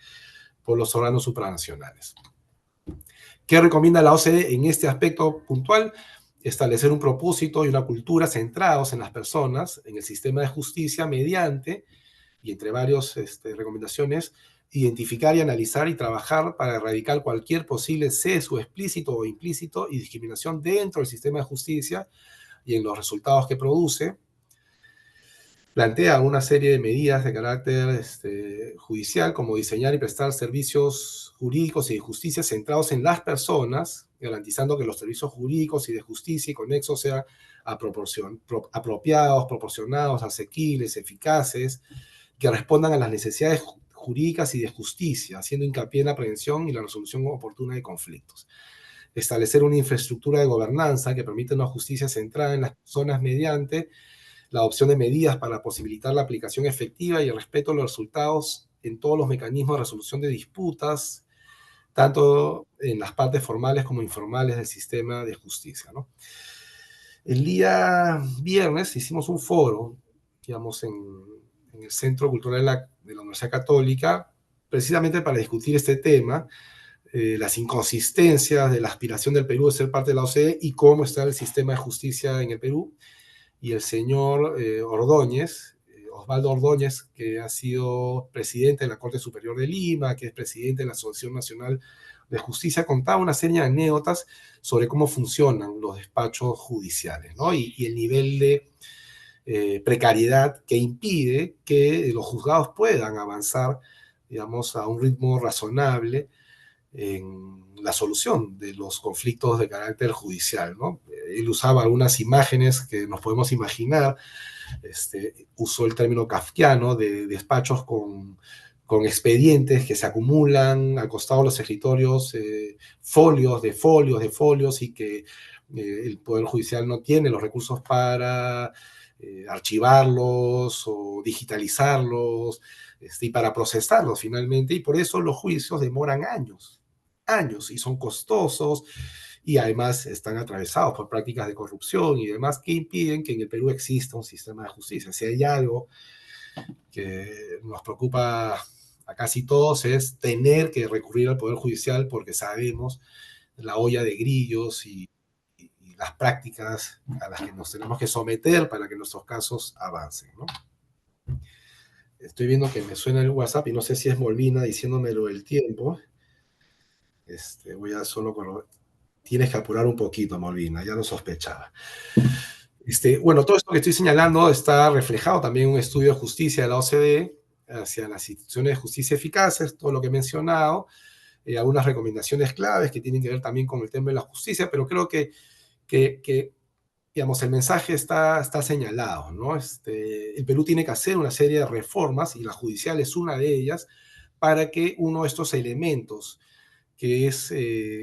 por los órganos supranacionales. ¿Qué recomienda la OCDE en este aspecto puntual? Establecer un propósito y una cultura centrados en las personas, en el sistema de justicia, mediante, y entre varias recomendaciones, identificar y analizar y trabajar para erradicar cualquier posible sesgo explícito o implícito y discriminación dentro del sistema de justicia y en los resultados que produce. Plantea una serie de medidas de carácter judicial, como diseñar y prestar servicios jurídicos y de justicia centrados en las personas, garantizando que los servicios jurídicos y de justicia y conexos sean apropiados, proporcionados, asequibles, eficaces, que respondan a las necesidades jurídicas y de justicia, haciendo hincapié en la prevención y la resolución oportuna de conflictos. Establecer una infraestructura de gobernanza que permita una justicia centrada en las personas mediante la adopción de medidas para posibilitar la aplicación efectiva y el respeto a los resultados en todos los mecanismos de resolución de disputas, tanto en las partes formales como informales del sistema de justicia, ¿no? El día viernes hicimos un foro, digamos, en el Centro Cultural de la Universidad Católica, precisamente para discutir este tema, las inconsistencias de la aspiración del Perú de ser parte de la OCDE y cómo está el sistema de justicia en el Perú. Y el señor Ordóñez, Osvaldo Ordóñez, que ha sido presidente de la Corte Superior de Lima, que es presidente de la Asociación Nacional de Justicia, contaba una serie de anécdotas sobre cómo funcionan los despachos judiciales, ¿no? Y el nivel de precariedad que impide que los juzgados puedan avanzar, digamos, a un ritmo razonable en la solución de los conflictos de carácter judicial, ¿no? Él usaba algunas imágenes que nos podemos imaginar, usó el término kafkiano de despachos con expedientes que se acumulan al costado de los escritorios, folios de folios de folios y que el Poder Judicial no tiene los recursos para archivarlos o digitalizarlos y para procesarlos finalmente, y por eso los juicios demoran años, años, y son costosos, y además están atravesados por prácticas de corrupción y demás que impiden que en el Perú exista un sistema de justicia. Si hay algo que nos preocupa a casi todos es tener que recurrir al Poder Judicial porque sabemos la olla de grillos y las prácticas a las que nos tenemos que someter para que nuestros casos avancen, ¿no? Estoy viendo que me suena el WhatsApp y no sé si es Molvina diciéndomelo el tiempo. Voy a solo tienes que apurar un poquito, Molvina, ya lo sospechaba. Bueno, todo esto que estoy señalando está reflejado también en un estudio de justicia de la OCDE hacia las instituciones de justicia eficaces, todo lo que he mencionado, algunas recomendaciones claves que tienen que ver también con el tema de la justicia, pero creo que digamos, el mensaje está señalado, ¿no? El Perú tiene que hacer una serie de reformas y la judicial es una de ellas para que uno de estos elementos que es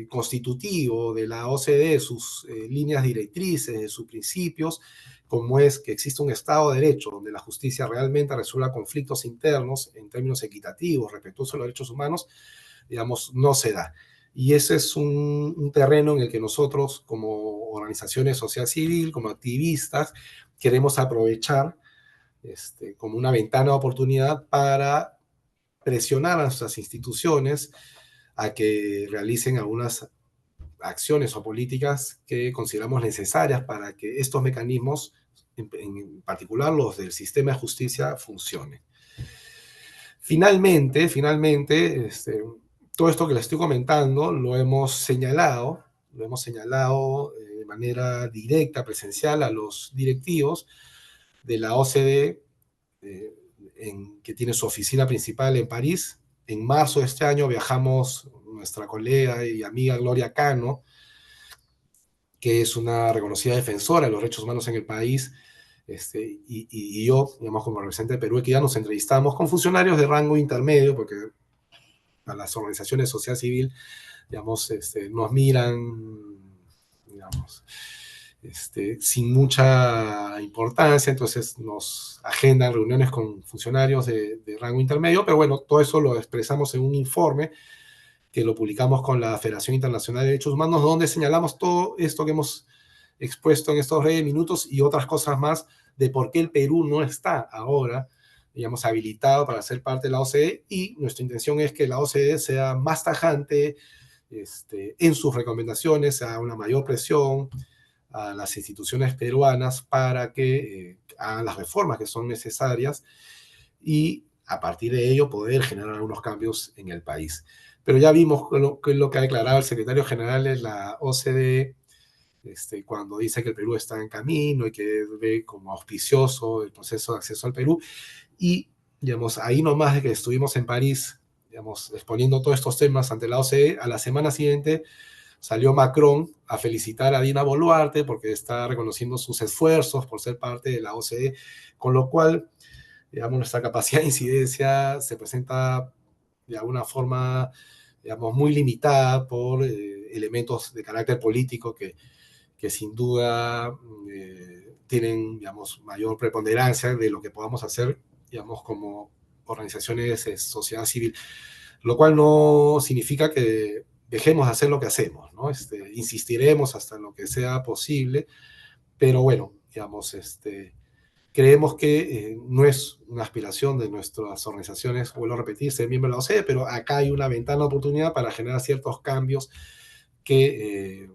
constitutivo de la OCDE, sus líneas directrices, de sus principios, como es que existe un Estado de Derecho donde la justicia realmente resuelva conflictos internos en términos equitativos, respetuosos de los derechos humanos, digamos, no se da. Y ese es un terreno en el que nosotros, como organizaciones social civil, como activistas, queremos aprovechar como una ventana de oportunidad para presionar a nuestras instituciones a que realicen algunas acciones o políticas que consideramos necesarias para que estos mecanismos, en particular los del sistema de justicia, funcionen. Finalmente, todo esto que les estoy comentando lo hemos señalado de manera directa, presencial, a los directivos de la OCDE, que tiene su oficina principal en París. En marzo de este año viajamos nuestra colega y amiga Gloria Cano, que es una reconocida defensora de los derechos humanos en el país, y yo, digamos, como representante de Perú Equidad, nos entrevistamos con funcionarios de rango intermedio, porque a las organizaciones de sociedad civil, digamos, nos miran, digamos, sin mucha importancia, entonces nos agendan reuniones con funcionarios de rango intermedio, pero bueno, todo eso lo expresamos en un informe que lo publicamos con la Federación Internacional de Derechos Humanos, donde señalamos todo esto que hemos expuesto en estos breves minutos y otras cosas más de por qué el Perú no está ahora, digamos, habilitado para ser parte de la OCDE, y nuestra intención es que la OCDE sea más tajante en sus recomendaciones, a una mayor presión a las instituciones peruanas para que hagan las reformas que son necesarias y a partir de ello poder generar algunos cambios en el país. Pero ya vimos lo que ha declarado el secretario general de la OCDE, cuando dice que el Perú está en camino y que ve como auspicioso el proceso de acceso al Perú. Y, digamos, ahí nomás de que estuvimos en París, digamos, exponiendo todos estos temas ante la OCDE, a la semana siguiente salió Macron a felicitar a Dina Boluarte porque está reconociendo sus esfuerzos por ser parte de la OCDE, con lo cual, digamos, nuestra capacidad de incidencia se presenta de alguna forma, digamos, muy limitada por elementos de carácter político que sin duda tienen, digamos, mayor preponderancia de lo que podamos hacer, digamos, como organizaciones de sociedad civil, lo cual no significa que dejemos de hacer lo que hacemos, ¿no? Insistiremos hasta lo que sea posible, pero bueno, digamos, creemos que no es una aspiración de nuestras organizaciones, vuelvo a repetir, ser miembro de la OCDE, pero acá hay una ventana de oportunidad para generar ciertos cambios que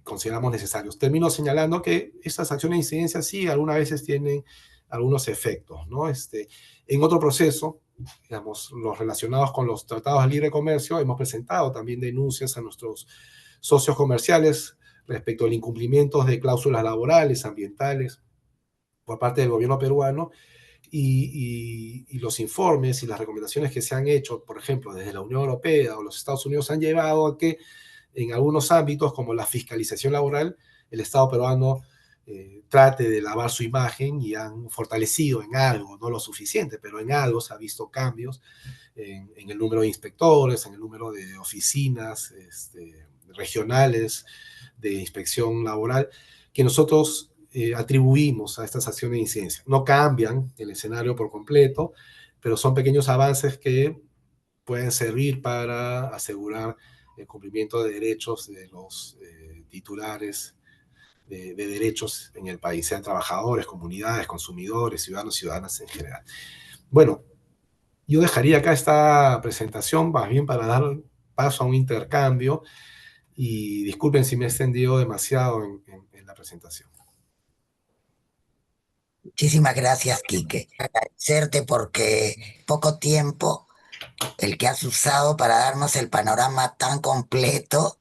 consideramos necesarios. Termino señalando que estas acciones de incidencia sí algunas veces tienen algunos efectos, ¿no? En otro proceso, digamos, los relacionados con los tratados de libre comercio, hemos presentado también denuncias a nuestros socios comerciales respecto al incumplimiento de cláusulas laborales, ambientales, por parte del gobierno peruano, y los informes y las recomendaciones que se han hecho, por ejemplo, desde la Unión Europea o los Estados Unidos, han llevado a que en algunos ámbitos, como la fiscalización laboral, el Estado peruano trate de lavar su imagen y han fortalecido en algo, no lo suficiente, pero en algo se ha visto cambios en el número de inspectores, en el número de oficinas regionales de inspección laboral, que nosotros atribuimos a estas acciones de incidencia. No cambian el escenario por completo, pero son pequeños avances que pueden servir para asegurar el cumplimiento de derechos de los titulares de derechos en el país, sean trabajadores, comunidades, consumidores, ciudadanos y ciudadanas en general. Bueno, yo dejaría acá esta presentación más bien para dar paso a un intercambio y disculpen si me he extendido demasiado en la presentación. Muchísimas gracias, Quique. Agradecerte porque poco tiempo el que has usado para darnos el panorama tan completo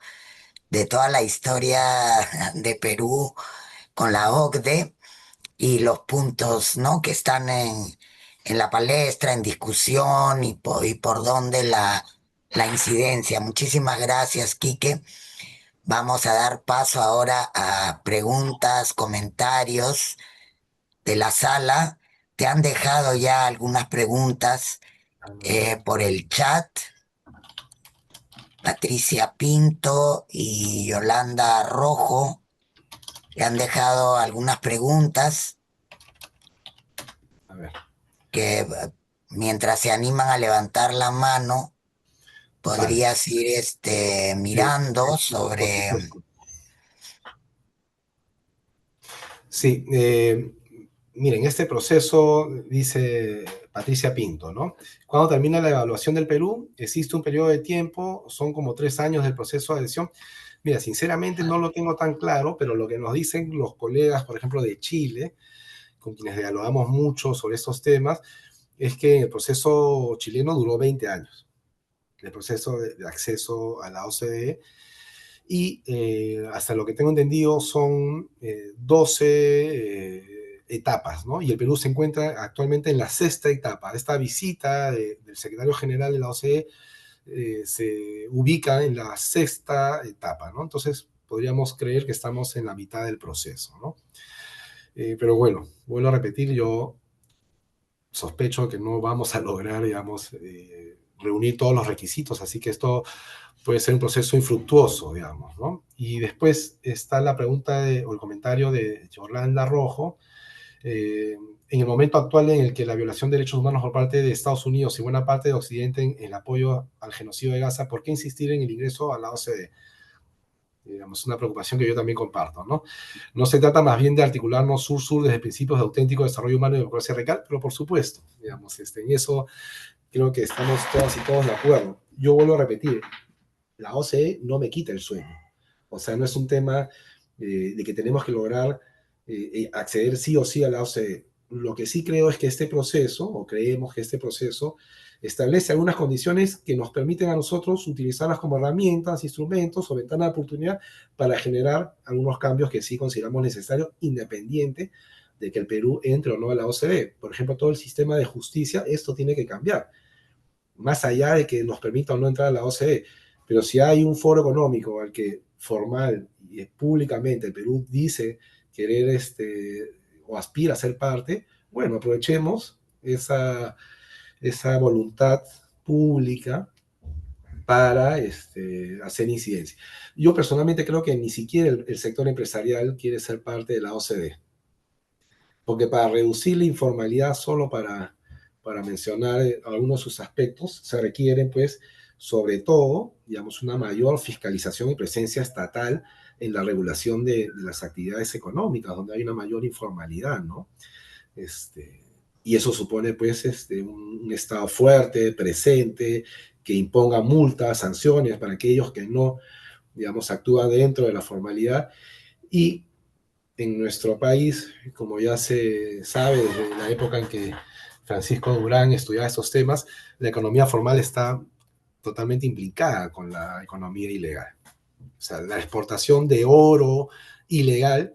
de toda la historia de Perú con la OCDE y los puntos, ¿no?, que están en la palestra, en discusión y por dónde la incidencia. Muchísimas gracias, Quique. Vamos a dar paso ahora a preguntas, comentarios de la sala. Te han dejado ya algunas preguntas por el chat. Patricia Pinto y Yolanda Rojo le han dejado algunas preguntas A ver, que mientras se animan a levantar la mano, vale. podrías ir Eh, mirando por sobre... supuesto. Sí, miren, este proceso, dice Patricia Pinto, ¿no? Cuando termina la evaluación del Perú, existe un periodo de tiempo, son como 3 años del proceso de adhesión. Mira, sinceramente no lo tengo tan claro, pero lo que nos dicen los colegas, por ejemplo, de Chile, con quienes dialogamos mucho sobre estos temas, es que el proceso chileno duró 20 años, el proceso de acceso a la OCDE, y hasta lo que tengo entendido son 12 etapas, ¿no? Y el Perú se encuentra actualmente en la sexta etapa. Esta visita del secretario general de la OCDE se ubica en la sexta etapa, ¿no? Entonces podríamos creer que estamos en la mitad del proceso, ¿no? Pero bueno, vuelvo a repetir, yo sospecho que no vamos a lograr, digamos, reunir todos los requisitos, así que esto puede ser un proceso infructuoso, digamos, ¿no? Y después está la pregunta o el comentario de Yolanda Rojo. En el momento actual en el que la violación de derechos humanos por parte de Estados Unidos y buena parte de Occidente en el apoyo al genocidio de Gaza, ¿por qué insistir en el ingreso a la OCDE? Digamos, una preocupación que yo también comparto, ¿no? No se trata más bien de articularnos sur-sur desde principios de auténtico desarrollo humano y democracia radical, pero por supuesto, digamos, en eso creo que estamos todas y todos de acuerdo. Yo vuelvo a repetir, la OCDE no me quita el sueño. O sea, no es un tema de que tenemos que lograr acceder sí o sí a la OCDE. Lo que sí creo es que este proceso, o creemos que este proceso, establece algunas condiciones que nos permiten a nosotros utilizarlas como herramientas, instrumentos o ventana de oportunidad para generar algunos cambios que sí consideramos necesarios, independiente de que el Perú entre o no a la OCDE. Por ejemplo, todo el sistema de justicia, esto tiene que cambiar, más allá de que nos permita o no entrar a la OCDE. Pero si hay un foro económico al que formal y públicamente el Perú dice querer o aspira a ser parte, bueno, aprovechemos esa voluntad pública para hacer incidencia. Yo personalmente creo que ni siquiera el sector empresarial quiere ser parte de la OCDE, porque para reducir la informalidad, solo para mencionar algunos de sus aspectos, se requieren, pues, sobre todo, digamos, una mayor fiscalización y presencia estatal en la regulación de las actividades económicas, donde hay una mayor informalidad, ¿no? Este, y eso supone, pues, un Estado fuerte, presente, que imponga multas, sanciones para aquellos que no, digamos, actúan dentro de la formalidad. Y en nuestro país, como ya se sabe desde la época en que Francisco Durán estudiaba estos temas, la economía formal está totalmente implicada con la economía ilegal. O sea, la exportación de oro ilegal,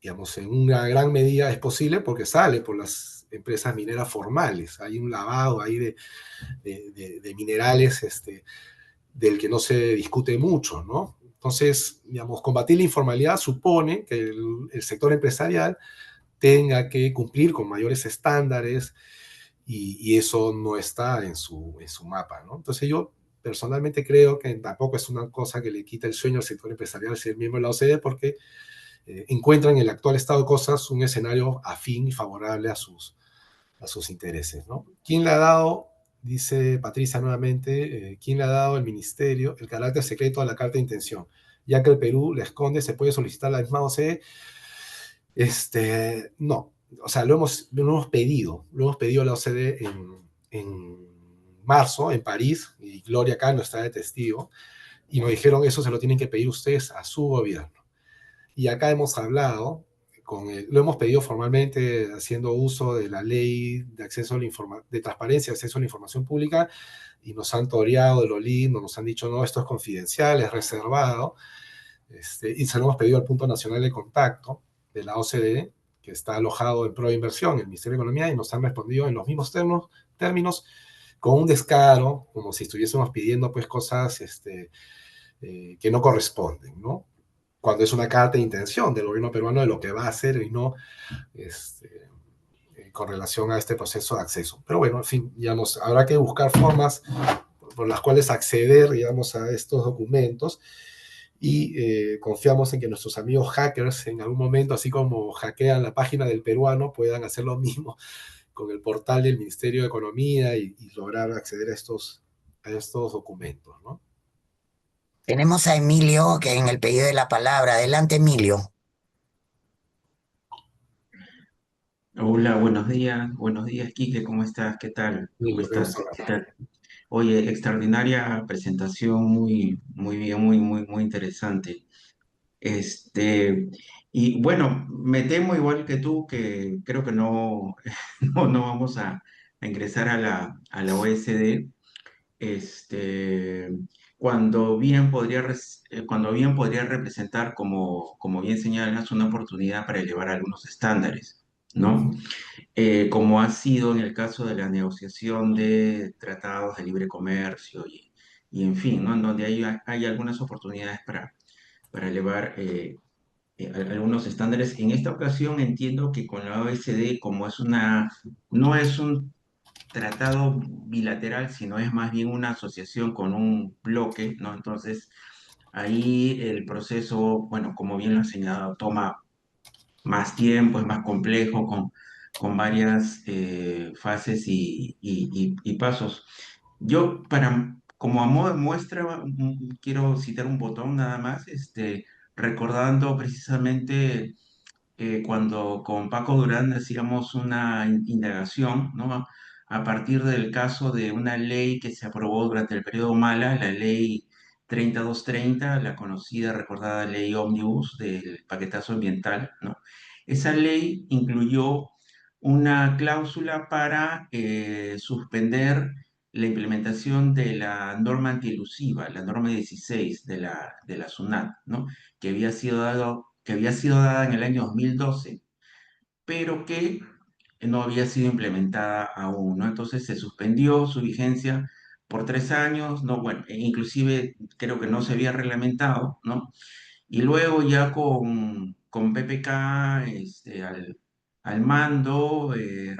digamos, en una gran medida es posible porque sale por las empresas mineras formales. Hay un lavado ahí de minerales del que no se discute mucho, ¿no? Entonces, digamos, combatir la informalidad supone que el sector empresarial tenga que cumplir con mayores estándares y eso no está en su mapa, ¿no? Entonces yo personalmente creo que tampoco es una cosa que le quita el sueño al sector empresarial ser miembro de la OCDE porque encuentran en el actual estado de cosas un escenario afín y favorable a sus intereses, ¿no? ¿Quién le ha dado, dice Patricia nuevamente, quién le ha dado al ministerio el carácter secreto a la carta de intención? Ya que el Perú le esconde, se puede solicitar la misma OCDE. No, o sea, lo hemos pedido a la OCDE en marzo, en París, y Gloria acá no está de testigo, y nos dijeron eso se lo tienen que pedir ustedes a su gobierno. Y acá hemos hablado lo hemos pedido formalmente haciendo uso de la ley de acceso a de transparencia, acceso a la información pública, y nos han toreado de lo lindo, nos han dicho, no, esto es confidencial, es reservado, y se lo hemos pedido al Punto Nacional de Contacto de la OCDE, que está alojado en Proinversión, en el Ministerio de Economía, y nos han respondido en los mismos términos con un descaro, como si estuviésemos pidiendo pues cosas que no corresponden, ¿no? Cuando es una carta de intención del gobierno peruano de lo que va a hacer y no este, con relación a este proceso de acceso. Pero bueno, en fin, ya habrá que buscar formas por las cuales acceder, digamos, a estos documentos, y confiamos en que nuestros amigos hackers en algún momento, así como hackean la página del peruano, puedan hacer lo mismo con el portal del Ministerio de Economía y lograr acceder a estos documentos, ¿no? Tenemos a Emilio que en el pedido de la palabra. Adelante, Emilio. Hola, buenos días, Quique, ¿cómo estás? ¿Qué tal? ¿Cómo Emilio, qué estás? gusto. ¿Qué tal? Oye, extraordinaria presentación, muy bien, muy interesante. Este, y bueno, me temo igual que tú que creo que no, no vamos a ingresar a la OSD, este, cuando bien podría representar, como bien señalas, una oportunidad para elevar algunos estándares, ¿no? Como ha sido en el caso de la negociación de tratados de libre comercio y en fin, ¿no? En donde hay algunas oportunidades para elevar algunos estándares. En esta ocasión entiendo que con la OECD, como no es un tratado bilateral, sino es más bien una asociación con un bloque, ¿no? Entonces, ahí el proceso, bueno, como bien lo has señalado, toma más tiempo, es más complejo, con varias fases y pasos. Yo, como a modo de muestra, quiero citar un botón nada más, recordando precisamente cuando con Paco Durán hacíamos una indagación, ¿no? A partir del caso de una ley que se aprobó durante el periodo Mala, la ley 3230, la conocida, recordada ley Omnibus del paquetazo ambiental, ¿no? Esa ley incluyó una cláusula para suspender la implementación de la norma antielusiva, la norma 16 de la SUNAT, ¿no? Que había sido dada en el año 2012, pero que no había sido implementada aún, ¿no? Entonces se suspendió su vigencia por 3 años, no, bueno, e inclusive creo que no se había reglamentado, ¿no? Y luego ya con PPK al mando,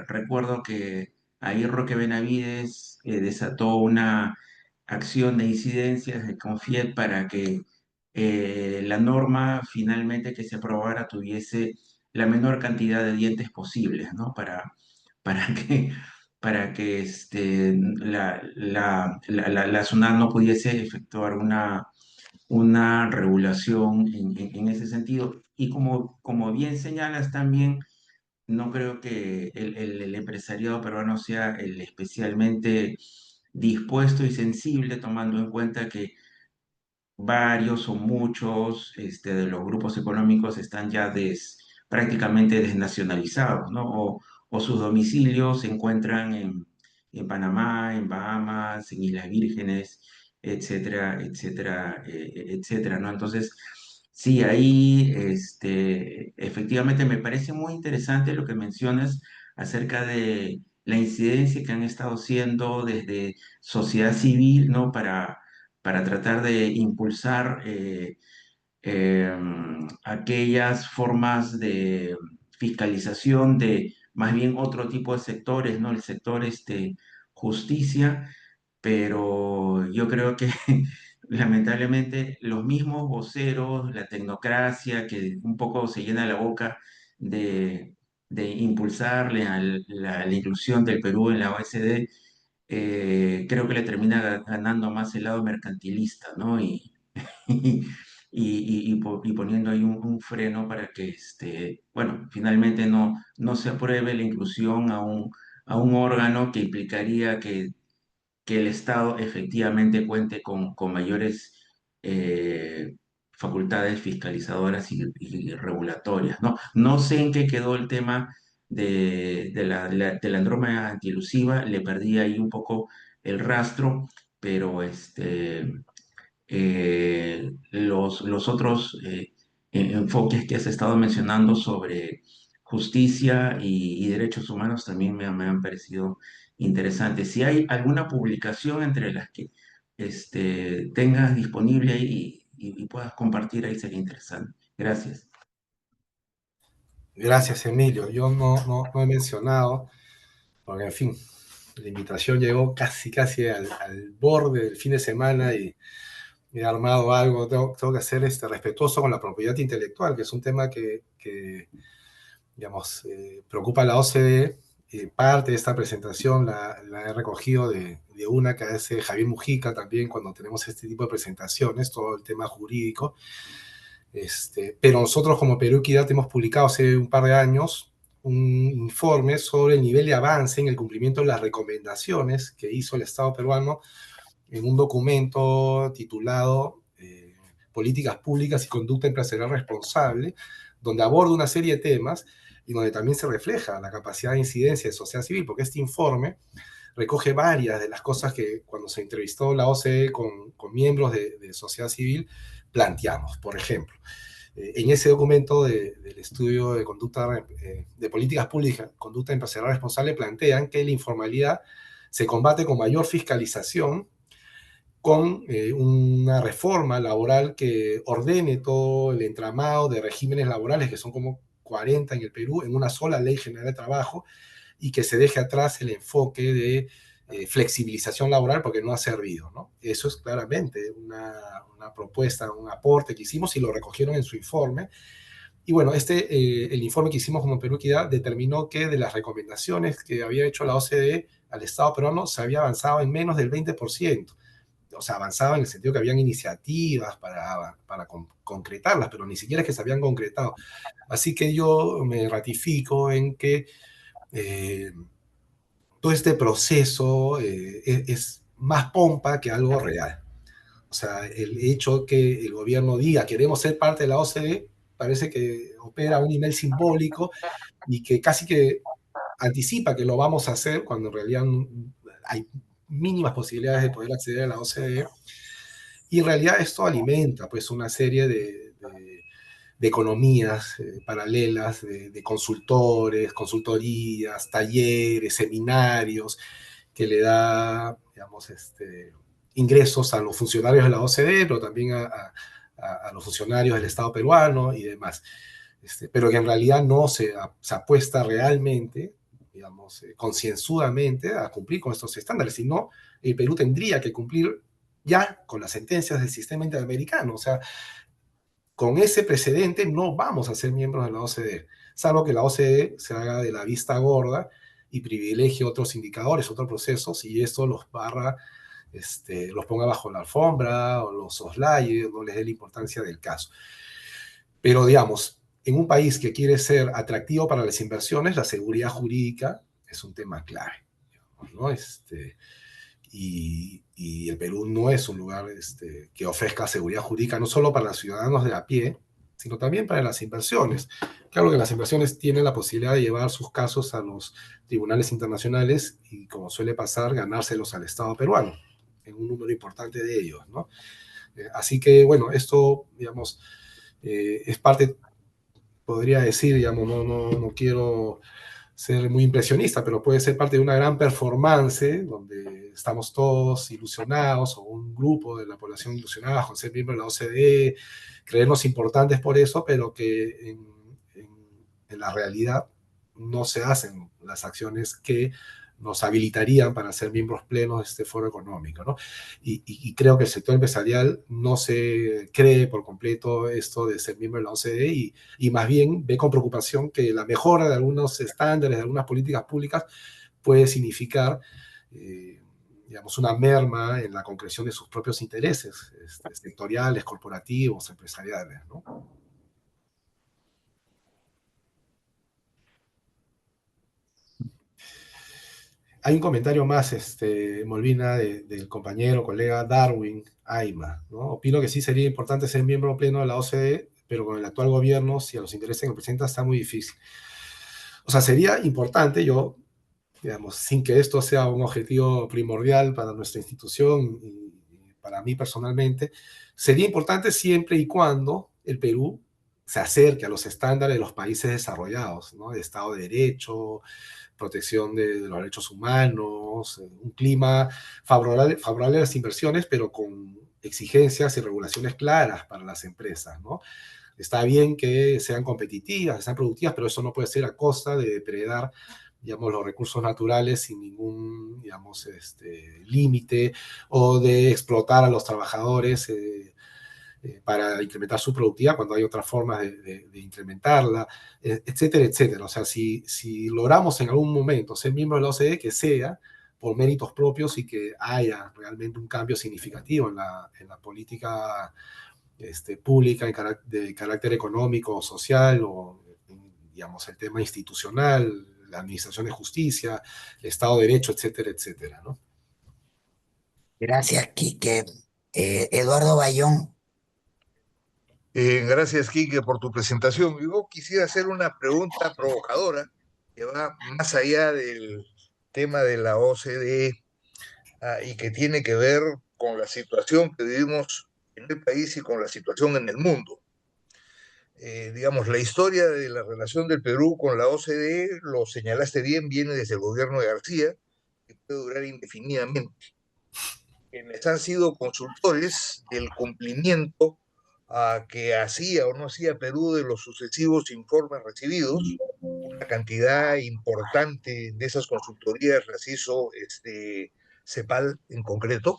recuerdo que ahí Roque Benavides desató una acción de incidencias de Confiet para que la norma finalmente que se aprobara tuviese la menor cantidad de dientes posibles, ¿no? Para que, para que la SUNAT no pudiese efectuar una regulación en ese sentido. Y como bien señalas también, no creo que el empresariado peruano sea el especialmente dispuesto y sensible, tomando en cuenta que varios o muchos de los grupos económicos están ya prácticamente desnacionalizados, ¿no? O sus domicilios se encuentran en Panamá, en Bahamas, en Islas Vírgenes, etcétera, etcétera, etcétera, ¿no? Entonces, sí, ahí efectivamente me parece muy interesante lo que mencionas acerca de la incidencia que han estado haciendo desde sociedad civil, ¿no? Para tratar de impulsar eh, aquellas formas de fiscalización de más bien otro tipo de sectores, ¿no? El sector justicia, pero yo creo que lamentablemente los mismos voceros, la tecnocracia que un poco se llena la boca de impulsar la inclusión del Perú en la OECD, creo que le termina ganando más el lado mercantilista, ¿no? Y, y poniendo ahí un freno para que, bueno, finalmente no se apruebe la inclusión a un órgano que implicaría que el Estado efectivamente cuente con mayores eh, facultades fiscalizadoras y regulatorias, ¿no? No sé en qué quedó el tema de la norma antielusiva, le perdí ahí un poco el rastro, pero los otros enfoques que has estado mencionando sobre justicia y derechos humanos también me han parecido interesantes. Si hay alguna publicación entre las que tengas disponible ahí y puedas compartir, ahí sería interesante. Gracias. Gracias, Emilio. Yo no he mencionado, porque en fin, la invitación llegó casi al borde del fin de semana y he armado algo. Tengo que ser respetuoso con la propiedad intelectual, que es un tema que digamos, preocupa a la OCDE. Parte de esta presentación la he recogido de una que hace Javier Mujica también cuando tenemos este tipo de presentaciones, todo el tema jurídico. Pero nosotros como Perú Equidad hemos publicado hace un par de años un informe sobre el nivel de avance en el cumplimiento de las recomendaciones que hizo el Estado peruano en un documento titulado Políticas Públicas y Conducta Empresarial Responsable, donde aborda una serie de temas y donde también se refleja la capacidad de incidencia de sociedad civil, porque este informe recoge varias de las cosas que cuando se entrevistó la OCDE con miembros de sociedad civil planteamos. Por ejemplo, en ese documento del estudio de conducta de políticas públicas, conducta empresarial responsable, plantean que la informalidad se combate con mayor fiscalización, con una reforma laboral que ordene todo el entramado de regímenes laborales, que son como 40 en el Perú, en una sola ley general de trabajo, y que se deje atrás el enfoque de flexibilización laboral porque no ha servido, ¿no? Eso es claramente una propuesta, un aporte que hicimos y lo recogieron en su informe. Y bueno, el informe que hicimos como Perú Equidad determinó que de las recomendaciones que había hecho la OCDE al Estado peruano se había avanzado en menos del 20%. O sea, avanzaba en el sentido que habían iniciativas para concretarlas, pero ni siquiera es que se habían concretado. Así que yo me ratifico en que eh, todo este proceso es más pompa que algo real. O sea, el hecho que el gobierno diga queremos ser parte de la OCDE parece que opera a un nivel simbólico y que casi que anticipa que lo vamos a hacer cuando en realidad hay mínimas posibilidades de poder acceder a la OCDE. Y en realidad esto alimenta pues una serie de economías paralelas, de consultores, consultorías, talleres, seminarios, que le da, digamos, ingresos a los funcionarios de la OCDE, pero también a los funcionarios del Estado peruano y demás. Pero que en realidad no se apuesta realmente, digamos, concienzudamente a cumplir con estos estándares, sino el Perú tendría que cumplir ya con las sentencias del sistema interamericano. O sea, con ese precedente no vamos a ser miembros de la OCDE, salvo que la OCDE se haga de la vista gorda y privilegie otros indicadores, otros procesos, y esto los ponga bajo la alfombra o los soslaye, no les dé la importancia del caso. Pero digamos, en un país que quiere ser atractivo para las inversiones, la seguridad jurídica es un tema clave, digamos, ¿no? Y el Perú no es un lugar que ofrezca seguridad jurídica no solo para los ciudadanos de a pie, sino también para las inversiones. Claro que las inversiones tienen la posibilidad de llevar sus casos a los tribunales internacionales y, como suele pasar, ganárselos al Estado peruano, en un número importante de ellos, ¿no? Así que, bueno, esto, digamos, es parte, podría decir, digamos, no quiero ser muy impresionista, pero puede ser parte de una gran performance donde estamos todos ilusionados o un grupo de la población ilusionada con ser miembro de la OCDE, creernos importantes por eso, pero que en la realidad no se hacen las acciones que nos habilitarían para ser miembros plenos de este foro económico, ¿no? Y creo que el sector empresarial no se cree por completo esto de ser miembro de la OCDE y más bien ve con preocupación que la mejora de algunos estándares, de algunas políticas públicas, puede significar, digamos, una merma en la concreción de sus propios intereses sectoriales, corporativos, empresariales, ¿no? Hay un comentario más, Molina, del compañero, colega Darwin Aima, ¿no? Opino que sí sería importante ser miembro pleno de la OCDE, pero con el actual gobierno, si a los intereses que representa, está muy difícil. O sea, sería importante, yo, digamos, sin que esto sea un objetivo primordial para nuestra institución y para mí personalmente, sería importante siempre y cuando el Perú se acerque a los estándares de los países desarrollados, ¿no? De Estado de Derecho, protección de los derechos humanos, un clima favorable a las inversiones, pero con exigencias y regulaciones claras para las empresas, ¿no? Está bien que sean competitivas, que sean productivas, pero eso no puede ser a costa de depredar, digamos, los recursos naturales sin ningún, digamos, límite, o de explotar a los trabajadores para incrementar su productividad cuando hay otras formas de incrementarla, etcétera, etcétera. O sea, si logramos en algún momento ser miembro de la OCDE, que sea por méritos propios y que haya realmente un cambio significativo en la política pública de carácter económico o social, o digamos el tema institucional, la administración de justicia, el Estado de Derecho, etcétera, etcétera, ¿no? Gracias, Quique. Eduardo Bayón, Gracias, Quique, por tu presentación. Yo quisiera hacer una pregunta provocadora que va más allá del tema de la OCDE, y que tiene que ver con la situación que vivimos en el país y con la situación en el mundo. Digamos, la historia de la relación del Perú con la OCDE, lo señalaste bien, viene desde el gobierno de García, que puede durar indefinidamente. Quienes han sido consultores del cumplimiento que hacía o no hacía Perú de los sucesivos informes recibidos, una cantidad importante de esas consultorías las hizo CEPAL en concreto.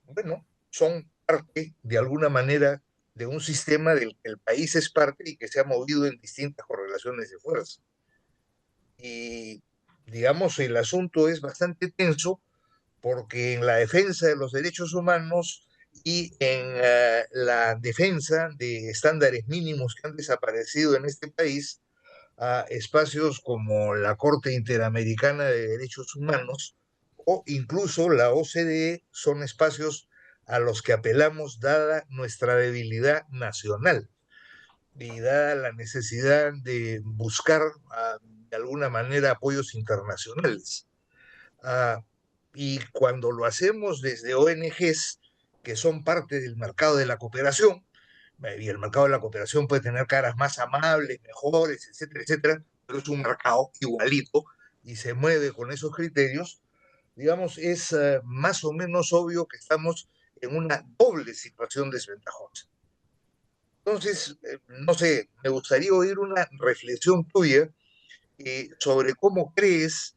Bueno, son parte de alguna manera de un sistema del que el país es parte y que se ha movido en distintas correlaciones de fuerza. Y digamos, el asunto es bastante tenso porque en la defensa de los derechos humanos y en la defensa de estándares mínimos que han desaparecido en este país, a espacios como la Corte Interamericana de Derechos Humanos o incluso la OCDE son espacios a los que apelamos dada nuestra debilidad nacional y dada la necesidad de buscar de alguna manera apoyos internacionales. Ah, y cuando lo hacemos desde ONGs que son parte del mercado de la cooperación, y el mercado de la cooperación puede tener caras más amables, mejores, etcétera, etcétera, pero es un mercado igualito y se mueve con esos criterios, digamos, es más o menos obvio que estamos en una doble situación desventajosa. Entonces, no sé, me gustaría oír una reflexión tuya sobre cómo crees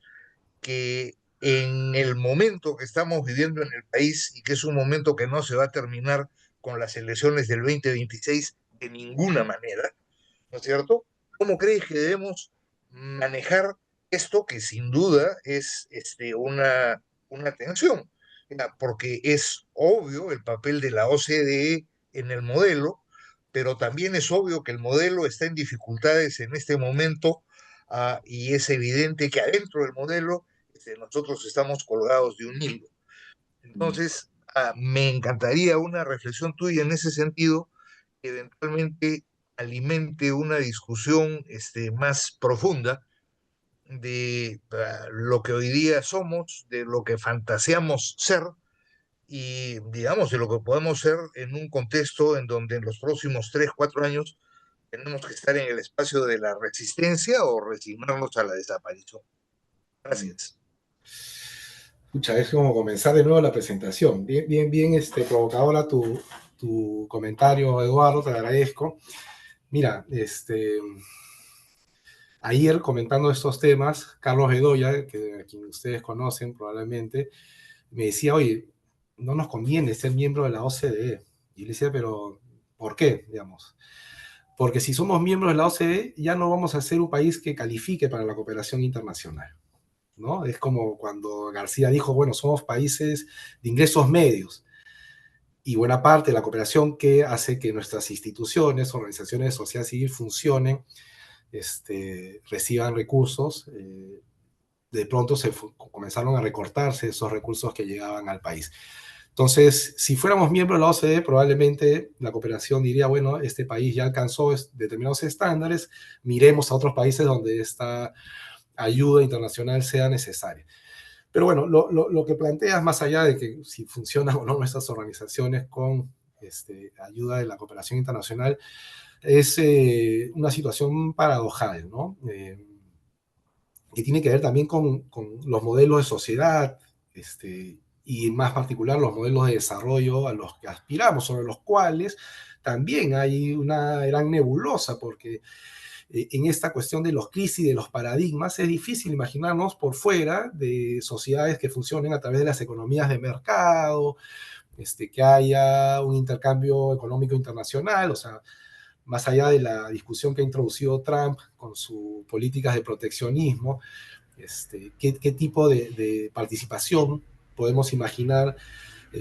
que en el momento que estamos viviendo en el país y que es un momento que no se va a terminar con las elecciones del 2026 de ninguna manera, ¿no es cierto? ¿Cómo crees que debemos manejar esto que sin duda es una tensión? Porque es obvio el papel de la OCDE en el modelo, pero también es obvio que el modelo está en dificultades en este momento, y es evidente que adentro del modelo nosotros estamos colgados de un hilo. Entonces, me encantaría una reflexión tuya en ese sentido, que eventualmente alimente una discusión más profunda de lo que hoy día somos, de lo que fantaseamos ser y, digamos, de lo que podemos ser en un contexto en donde en los próximos 3, 4 años tenemos que estar en el espacio de la resistencia o resignarnos a la desaparición. Gracias. Escucha, es como comenzar de nuevo la presentación. Bien, bien, bien, provocadora tu comentario, Eduardo, te agradezco. Mira, ayer comentando estos temas, Carlos Bedoya, que a quien ustedes conocen probablemente, me decía, oye, no nos conviene ser miembro de la OCDE. Y le decía, pero ¿por qué? Digamos, porque si somos miembros de la OCDE, ya no vamos a ser un país que califique para la cooperación internacional, ¿no? Es como cuando García dijo, bueno, somos países de ingresos medios, y buena parte de la cooperación que hace que nuestras instituciones, organizaciones de sociedad civil funcionen, reciban recursos, de pronto comenzaron a recortarse esos recursos que llegaban al país. Entonces, si fuéramos miembros de la OCDE, probablemente la cooperación diría, bueno, este país ya alcanzó determinados estándares, miremos a otros países donde esta ayuda internacional sea necesaria. Pero bueno, lo que planteas, más allá de que si funcionan o no nuestras organizaciones con ayuda de la cooperación internacional, es una situación paradojal, ¿no? Que tiene que ver también con los modelos de sociedad, y en más particular los modelos de desarrollo a los que aspiramos, sobre los cuales también hay una gran nebulosa, porque en esta cuestión de los crisis, de los paradigmas, es difícil imaginarnos por fuera de sociedades que funcionen a través de las economías de mercado, que haya un intercambio económico internacional, o sea, más allá de la discusión que ha introducido Trump con sus políticas de proteccionismo, ¿qué tipo de participación podemos imaginar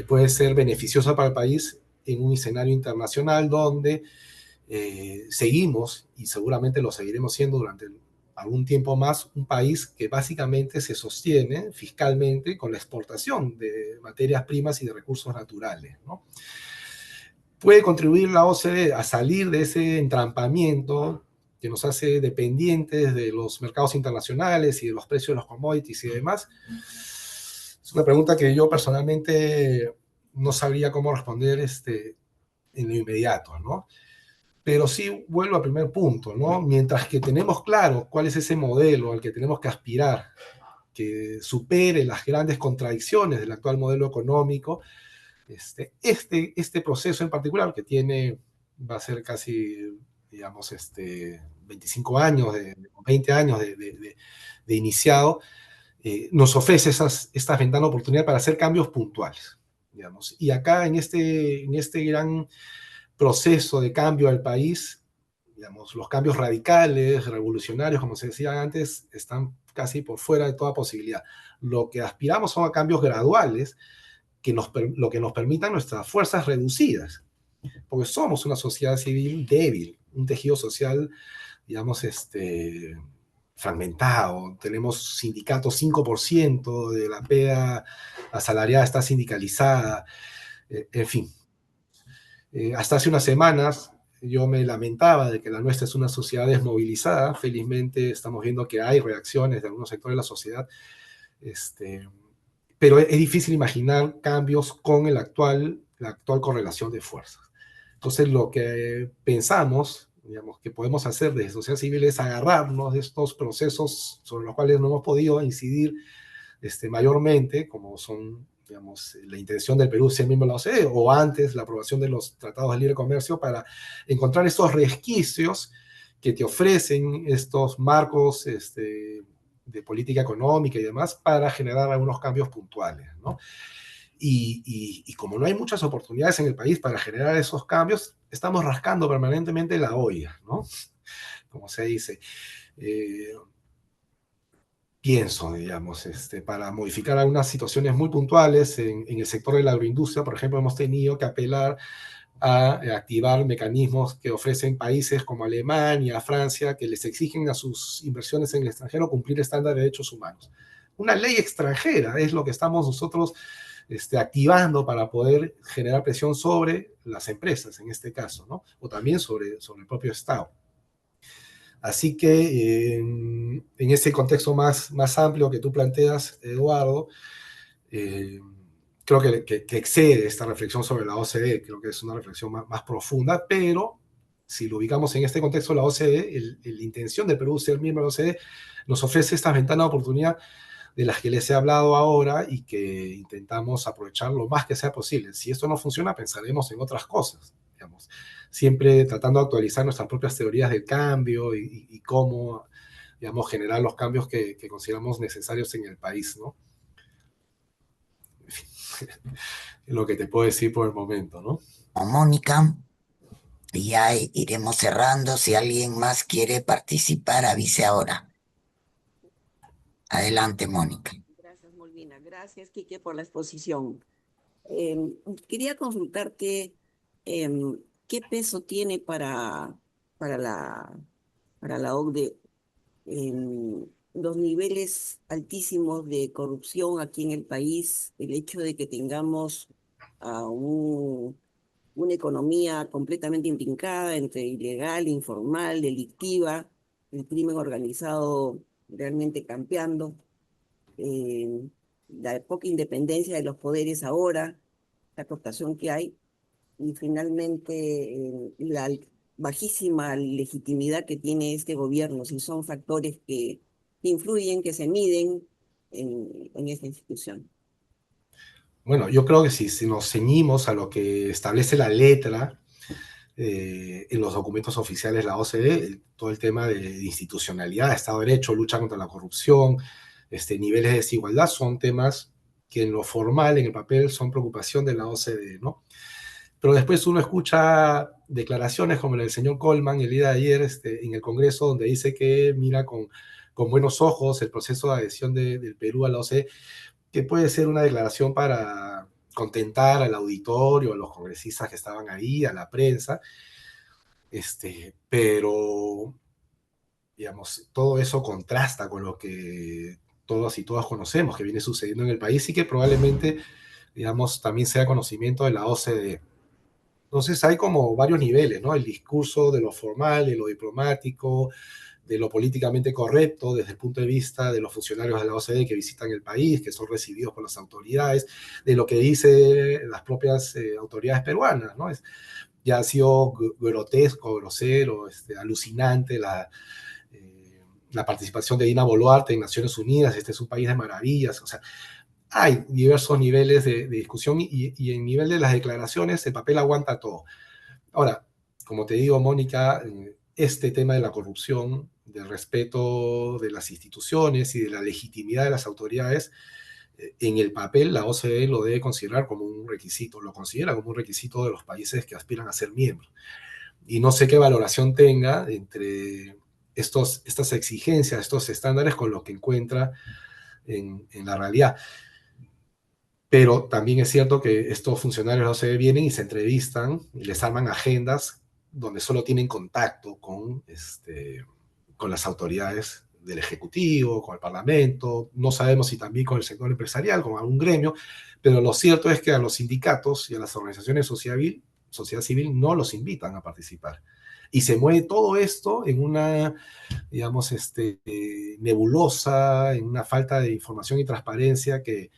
puede ser beneficiosa para el país en un escenario internacional donde seguimos, y seguramente lo seguiremos siendo durante algún tiempo más, un país que básicamente se sostiene fiscalmente con la exportación de materias primas y de recursos naturales, ¿no? ¿Puede contribuir la OCDE a salir de ese entrampamiento que nos hace dependientes de los mercados internacionales y de los precios de los commodities y demás? Es una pregunta que yo personalmente no sabría cómo responder en lo inmediato, ¿no? Pero sí vuelvo al primer punto, ¿no? Mientras que tenemos claro cuál es ese modelo al que tenemos que aspirar, que supere las grandes contradicciones del actual modelo económico, este proceso en particular, que va a ser casi, digamos, 25 años, 20 años de iniciado, nos ofrece estas ventanas de oportunidad para hacer cambios puntuales, digamos. Y acá en este gran proceso de cambio al país, digamos, los cambios radicales, revolucionarios, como se decía antes, están casi por fuera de toda posibilidad. Lo que aspiramos son a cambios graduales lo que nos permitan nuestras fuerzas reducidas, porque somos una sociedad civil débil, un tejido social, digamos, fragmentado. Tenemos sindicatos, 5% de la PEA asalariada está sindicalizada, en fin. Hasta hace unas semanas yo me lamentaba de que la nuestra es una sociedad desmovilizada. Felizmente estamos viendo que hay reacciones de algunos sectores de la sociedad, pero es difícil imaginar cambios con la actual correlación de fuerzas. Entonces lo que pensamos, digamos, que podemos hacer desde sociedad civil es agarrarnos de estos procesos sobre los cuales no hemos podido incidir mayormente, como son, digamos, la intención del Perú ser miembro de la OCDE, o antes la aprobación de los tratados de libre comercio, para encontrar estos resquicios que te ofrecen estos marcos de política económica y demás para generar algunos cambios puntuales, ¿no? Y como no hay muchas oportunidades en el país para generar esos cambios, estamos rascando permanentemente la olla, ¿no? Como se dice. Pienso, digamos, para modificar algunas situaciones muy puntuales en el sector de la agroindustria, por ejemplo, hemos tenido que apelar a activar mecanismos que ofrecen países como Alemania, Francia, que les exigen a sus inversiones en el extranjero cumplir estándares de derechos humanos. Una ley extranjera es lo que estamos nosotros activando para poder generar presión sobre las empresas, en este caso, ¿no? O también sobre el propio Estado. Así que en ese contexto más amplio que tú planteas, Eduardo, creo que excede esta reflexión sobre la OCDE, creo que es una reflexión más profunda, pero si lo ubicamos en este contexto de la OCDE, la intención del Perú ser miembro de la OCDE nos ofrece estas ventanas de oportunidad de las que les he hablado ahora y que intentamos aprovechar lo más que sea posible. Si esto no funciona, pensaremos en otras cosas, digamos, siempre tratando de actualizar nuestras propias teorías del cambio y cómo, digamos, generar los cambios que consideramos necesarios en el país, ¿no? Es lo que te puedo decir por el momento, ¿no? Mónica, y ya iremos cerrando. Si alguien más quiere participar, avise ahora. Adelante, Mónica. Gracias, Molina. Gracias, Quique, por la exposición. Quería consultarte qué peso tiene para la OCDE los niveles altísimos de corrupción aquí en el país, el hecho de que tengamos a una economía completamente intrincada entre ilegal, informal, delictiva, el crimen organizado realmente campeando, eh, la poca independencia de los poderes ahora, la cooptación que hay, y finalmente la bajísima legitimidad que tiene este gobierno, si son factores que influyen, que se miden en esta institución. Bueno, yo creo que si nos ceñimos a lo que establece la letra en los documentos oficiales de la OCDE, todo el tema de institucionalidad, Estado de Derecho, lucha contra la corrupción, niveles de desigualdad, son temas que en lo formal, en el papel, son preocupación de la OCDE, ¿no? Pero después uno escucha declaraciones como la del señor Coleman el día de ayer en el Congreso, donde dice que mira con buenos ojos el proceso de adhesión del Perú a la OCDE, que puede ser una declaración para contentar al auditorio, a los congresistas que estaban ahí, a la prensa, pero, digamos, todo eso contrasta con lo que todos y todas conocemos que viene sucediendo en el país y que probablemente, digamos, también sea conocimiento de la OCDE. Entonces hay como varios niveles, ¿no? El discurso de lo formal, de lo diplomático, de lo políticamente correcto desde el punto de vista de los funcionarios de la OCDE que visitan el país, que son recibidos por las autoridades, de lo que dicen las propias autoridades peruanas, ¿no? Ya ha sido grotesco, grosero, alucinante la participación de Dina Boluarte en Naciones Unidas, este es un país de maravillas, o sea, hay diversos niveles de discusión y en nivel de las declaraciones el papel aguanta todo. Ahora, como te digo, Mónica, este tema de la corrupción, del respeto de las instituciones y de la legitimidad de las autoridades, en el papel la OCDE lo debe considerar como un requisito, lo considera como un requisito de los países que aspiran a ser miembros. Y no sé qué valoración tenga entre estas exigencias, estos estándares con lo que encuentra en la realidad. Pero también es cierto que estos funcionarios de la OCDE vienen y se entrevistan, y les arman agendas donde solo tienen contacto con las autoridades del Ejecutivo, con el Parlamento, no sabemos si también con el sector empresarial, con algún gremio, pero lo cierto es que a los sindicatos y a las organizaciones sociedad civil no los invitan a participar. Y se mueve todo esto en una, digamos, nebulosa, en una falta de información y transparencia que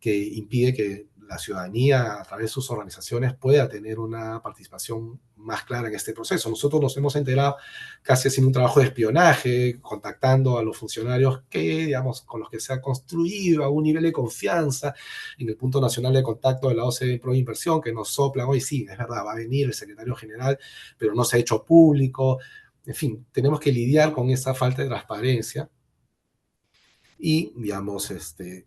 impide que la ciudadanía, a través de sus organizaciones, pueda tener una participación más clara en este proceso. Nosotros nos hemos enterado casi haciendo un trabajo de espionaje, contactando a los funcionarios digamos, con los que se ha construido a un nivel de confianza en el punto nacional de contacto de la OCDE Pro Inversión, que nos soplan hoy, sí, es verdad, va a venir el secretario general, pero no se ha hecho público. En fin, tenemos que lidiar con esa falta de transparencia y, digamos,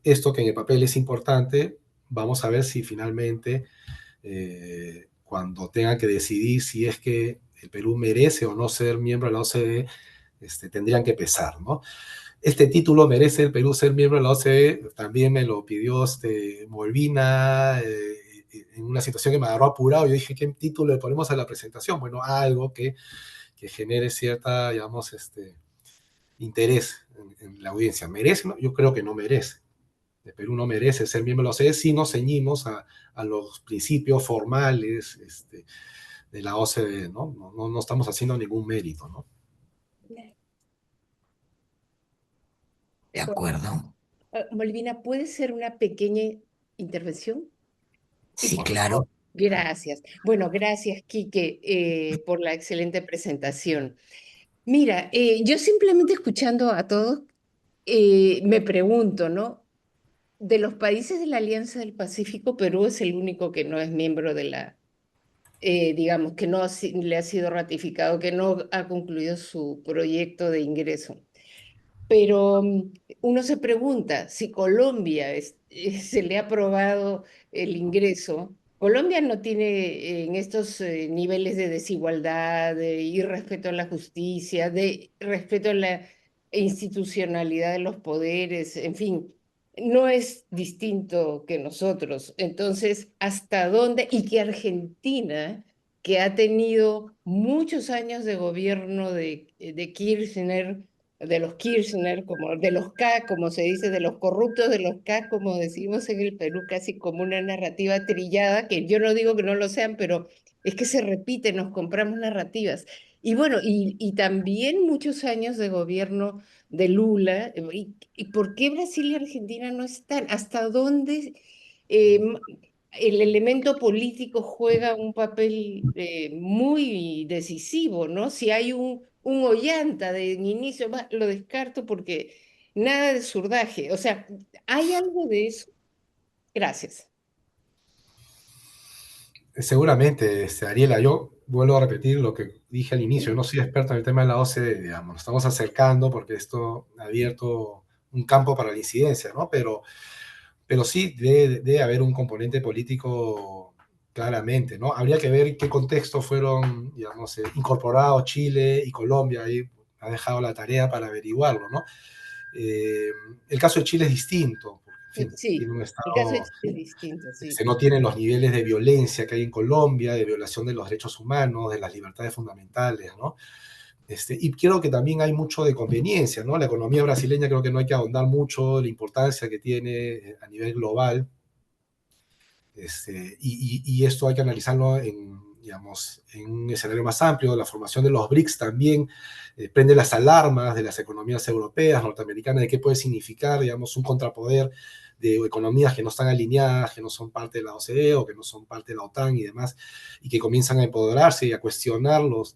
esto que en el papel es importante, vamos a ver si finalmente, cuando tengan que decidir si es que el Perú merece o no ser miembro de la OCDE, tendrían que pesar, ¿no? Este título, ¿merece el Perú ser miembro de la OCDE? También me lo pidió Molvina, en una situación que me agarró apurado. Yo dije, ¿qué título le ponemos a la presentación? Bueno, algo que genere cierta, digamos, interés en la audiencia. ¿Merece? ¿No? Yo creo que no merece. El Perú no merece ser miembro de la OCDE si nos ceñimos a los principios formales de la OCDE, ¿no? No estamos haciendo ningún mérito, ¿no? De acuerdo. Molvina, ¿puede ser una pequeña intervención? Y Sí, por claro. favor, gracias. Bueno, gracias, Quique, por la excelente presentación. Mira, yo simplemente escuchando a todos, me pregunto, ¿no? De los países de la Alianza del Pacífico, Perú es el único que no es miembro de la, digamos, que no le ha sido ratificado, que no ha concluido su proyecto de ingreso. Pero uno se pregunta si Colombia se le ha aprobado el ingreso. Colombia no tiene en estos niveles de desigualdad, de irrespeto a la justicia, de respeto a la institucionalidad de los poderes, en fin, no es distinto que nosotros. Entonces, ¿hasta dónde? Y que Argentina, que ha tenido muchos años de gobierno de Kirchner, de los Kirchner, como de los K, como se dice, de los corruptos de los K, como decimos en el Perú, casi como una narrativa trillada, que yo no digo que no lo sean, pero es que se repite, nos compramos narrativas. Y bueno, y también muchos años de gobierno de Lula. ¿Y por qué Brasil y Argentina no están? ¿Hasta dónde el elemento político juega un papel muy decisivo, ¿no? Si hay un Ollanta de inicio, lo descarto porque nada de surdaje. O sea, ¿hay algo de eso? Gracias. Seguramente, Ariela, yo vuelvo a repetir lo que dije al inicio, yo no soy experto en el tema de la OCDE, digamos, nos estamos acercando porque esto ha abierto un campo para la incidencia, ¿no? Pero sí debe haber un componente político claramente, ¿no? Habría que ver en qué contexto fueron, digamos, incorporados Chile y Colombia, ahí ha dejado la tarea para averiguarlo, ¿no? Eh, el caso de Chile es distinto, porque, en fin, Sí, tiene un el caso de estado, Chile es distinto, sí. no tiene los niveles de violencia que hay en Colombia, de violación de los derechos humanos, de las libertades fundamentales, ¿no? Y creo que también hay mucho de conveniencia, ¿no? La economía brasileña creo que no hay que ahondar mucho, la importancia que tiene a nivel global, y esto hay que analizarlo en, digamos, en un escenario más amplio. La formación de los BRICS también prende las alarmas de las economías europeas, norteamericanas, de qué puede significar, digamos, un contrapoder de economías que no están alineadas, que no son parte de la OCDE o que no son parte de la OTAN y demás, y que comienzan a empoderarse y a cuestionar los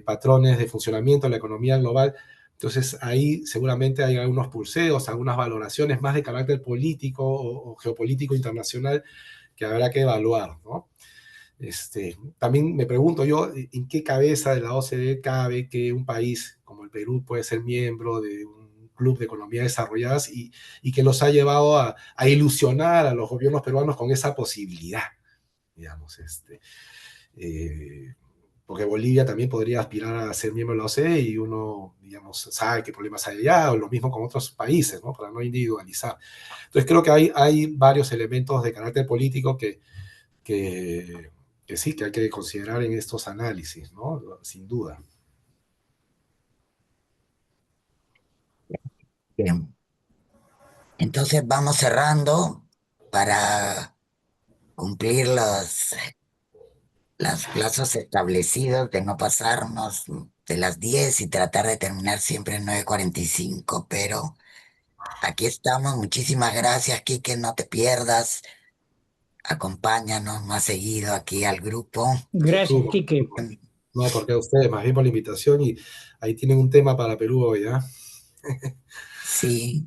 patrones de funcionamiento de la economía global. Entonces ahí seguramente hay algunos pulseos, algunas valoraciones más de carácter político o geopolítico internacional que habrá que evaluar, ¿no? También me pregunto yo, ¿en qué cabeza de la OCDE cabe que un país como el Perú puede ser miembro de un club de economías desarrolladas y que los ha llevado a ilusionar a los gobiernos peruanos con esa posibilidad, digamos, eh, porque Bolivia también podría aspirar a ser miembro de la OCDE y uno, digamos, sabe qué problemas hay allá, o lo mismo con otros países, ¿no? Para no individualizar. Entonces creo que hay varios elementos de carácter político que, que sí, que hay que considerar en estos análisis, ¿no? Sin duda. Bien. Entonces vamos cerrando para cumplir los plazos establecidos de no pasarnos de las 10 y tratar de terminar siempre en 9:45, pero aquí estamos. Muchísimas gracias, Quique, no te pierdas. Acompáñanos más seguido aquí al grupo. Gracias, Tú, Quique. no, porque a ustedes, más bien por la invitación y ahí tienen un tema para Perú hoy, ¿ah? Sí,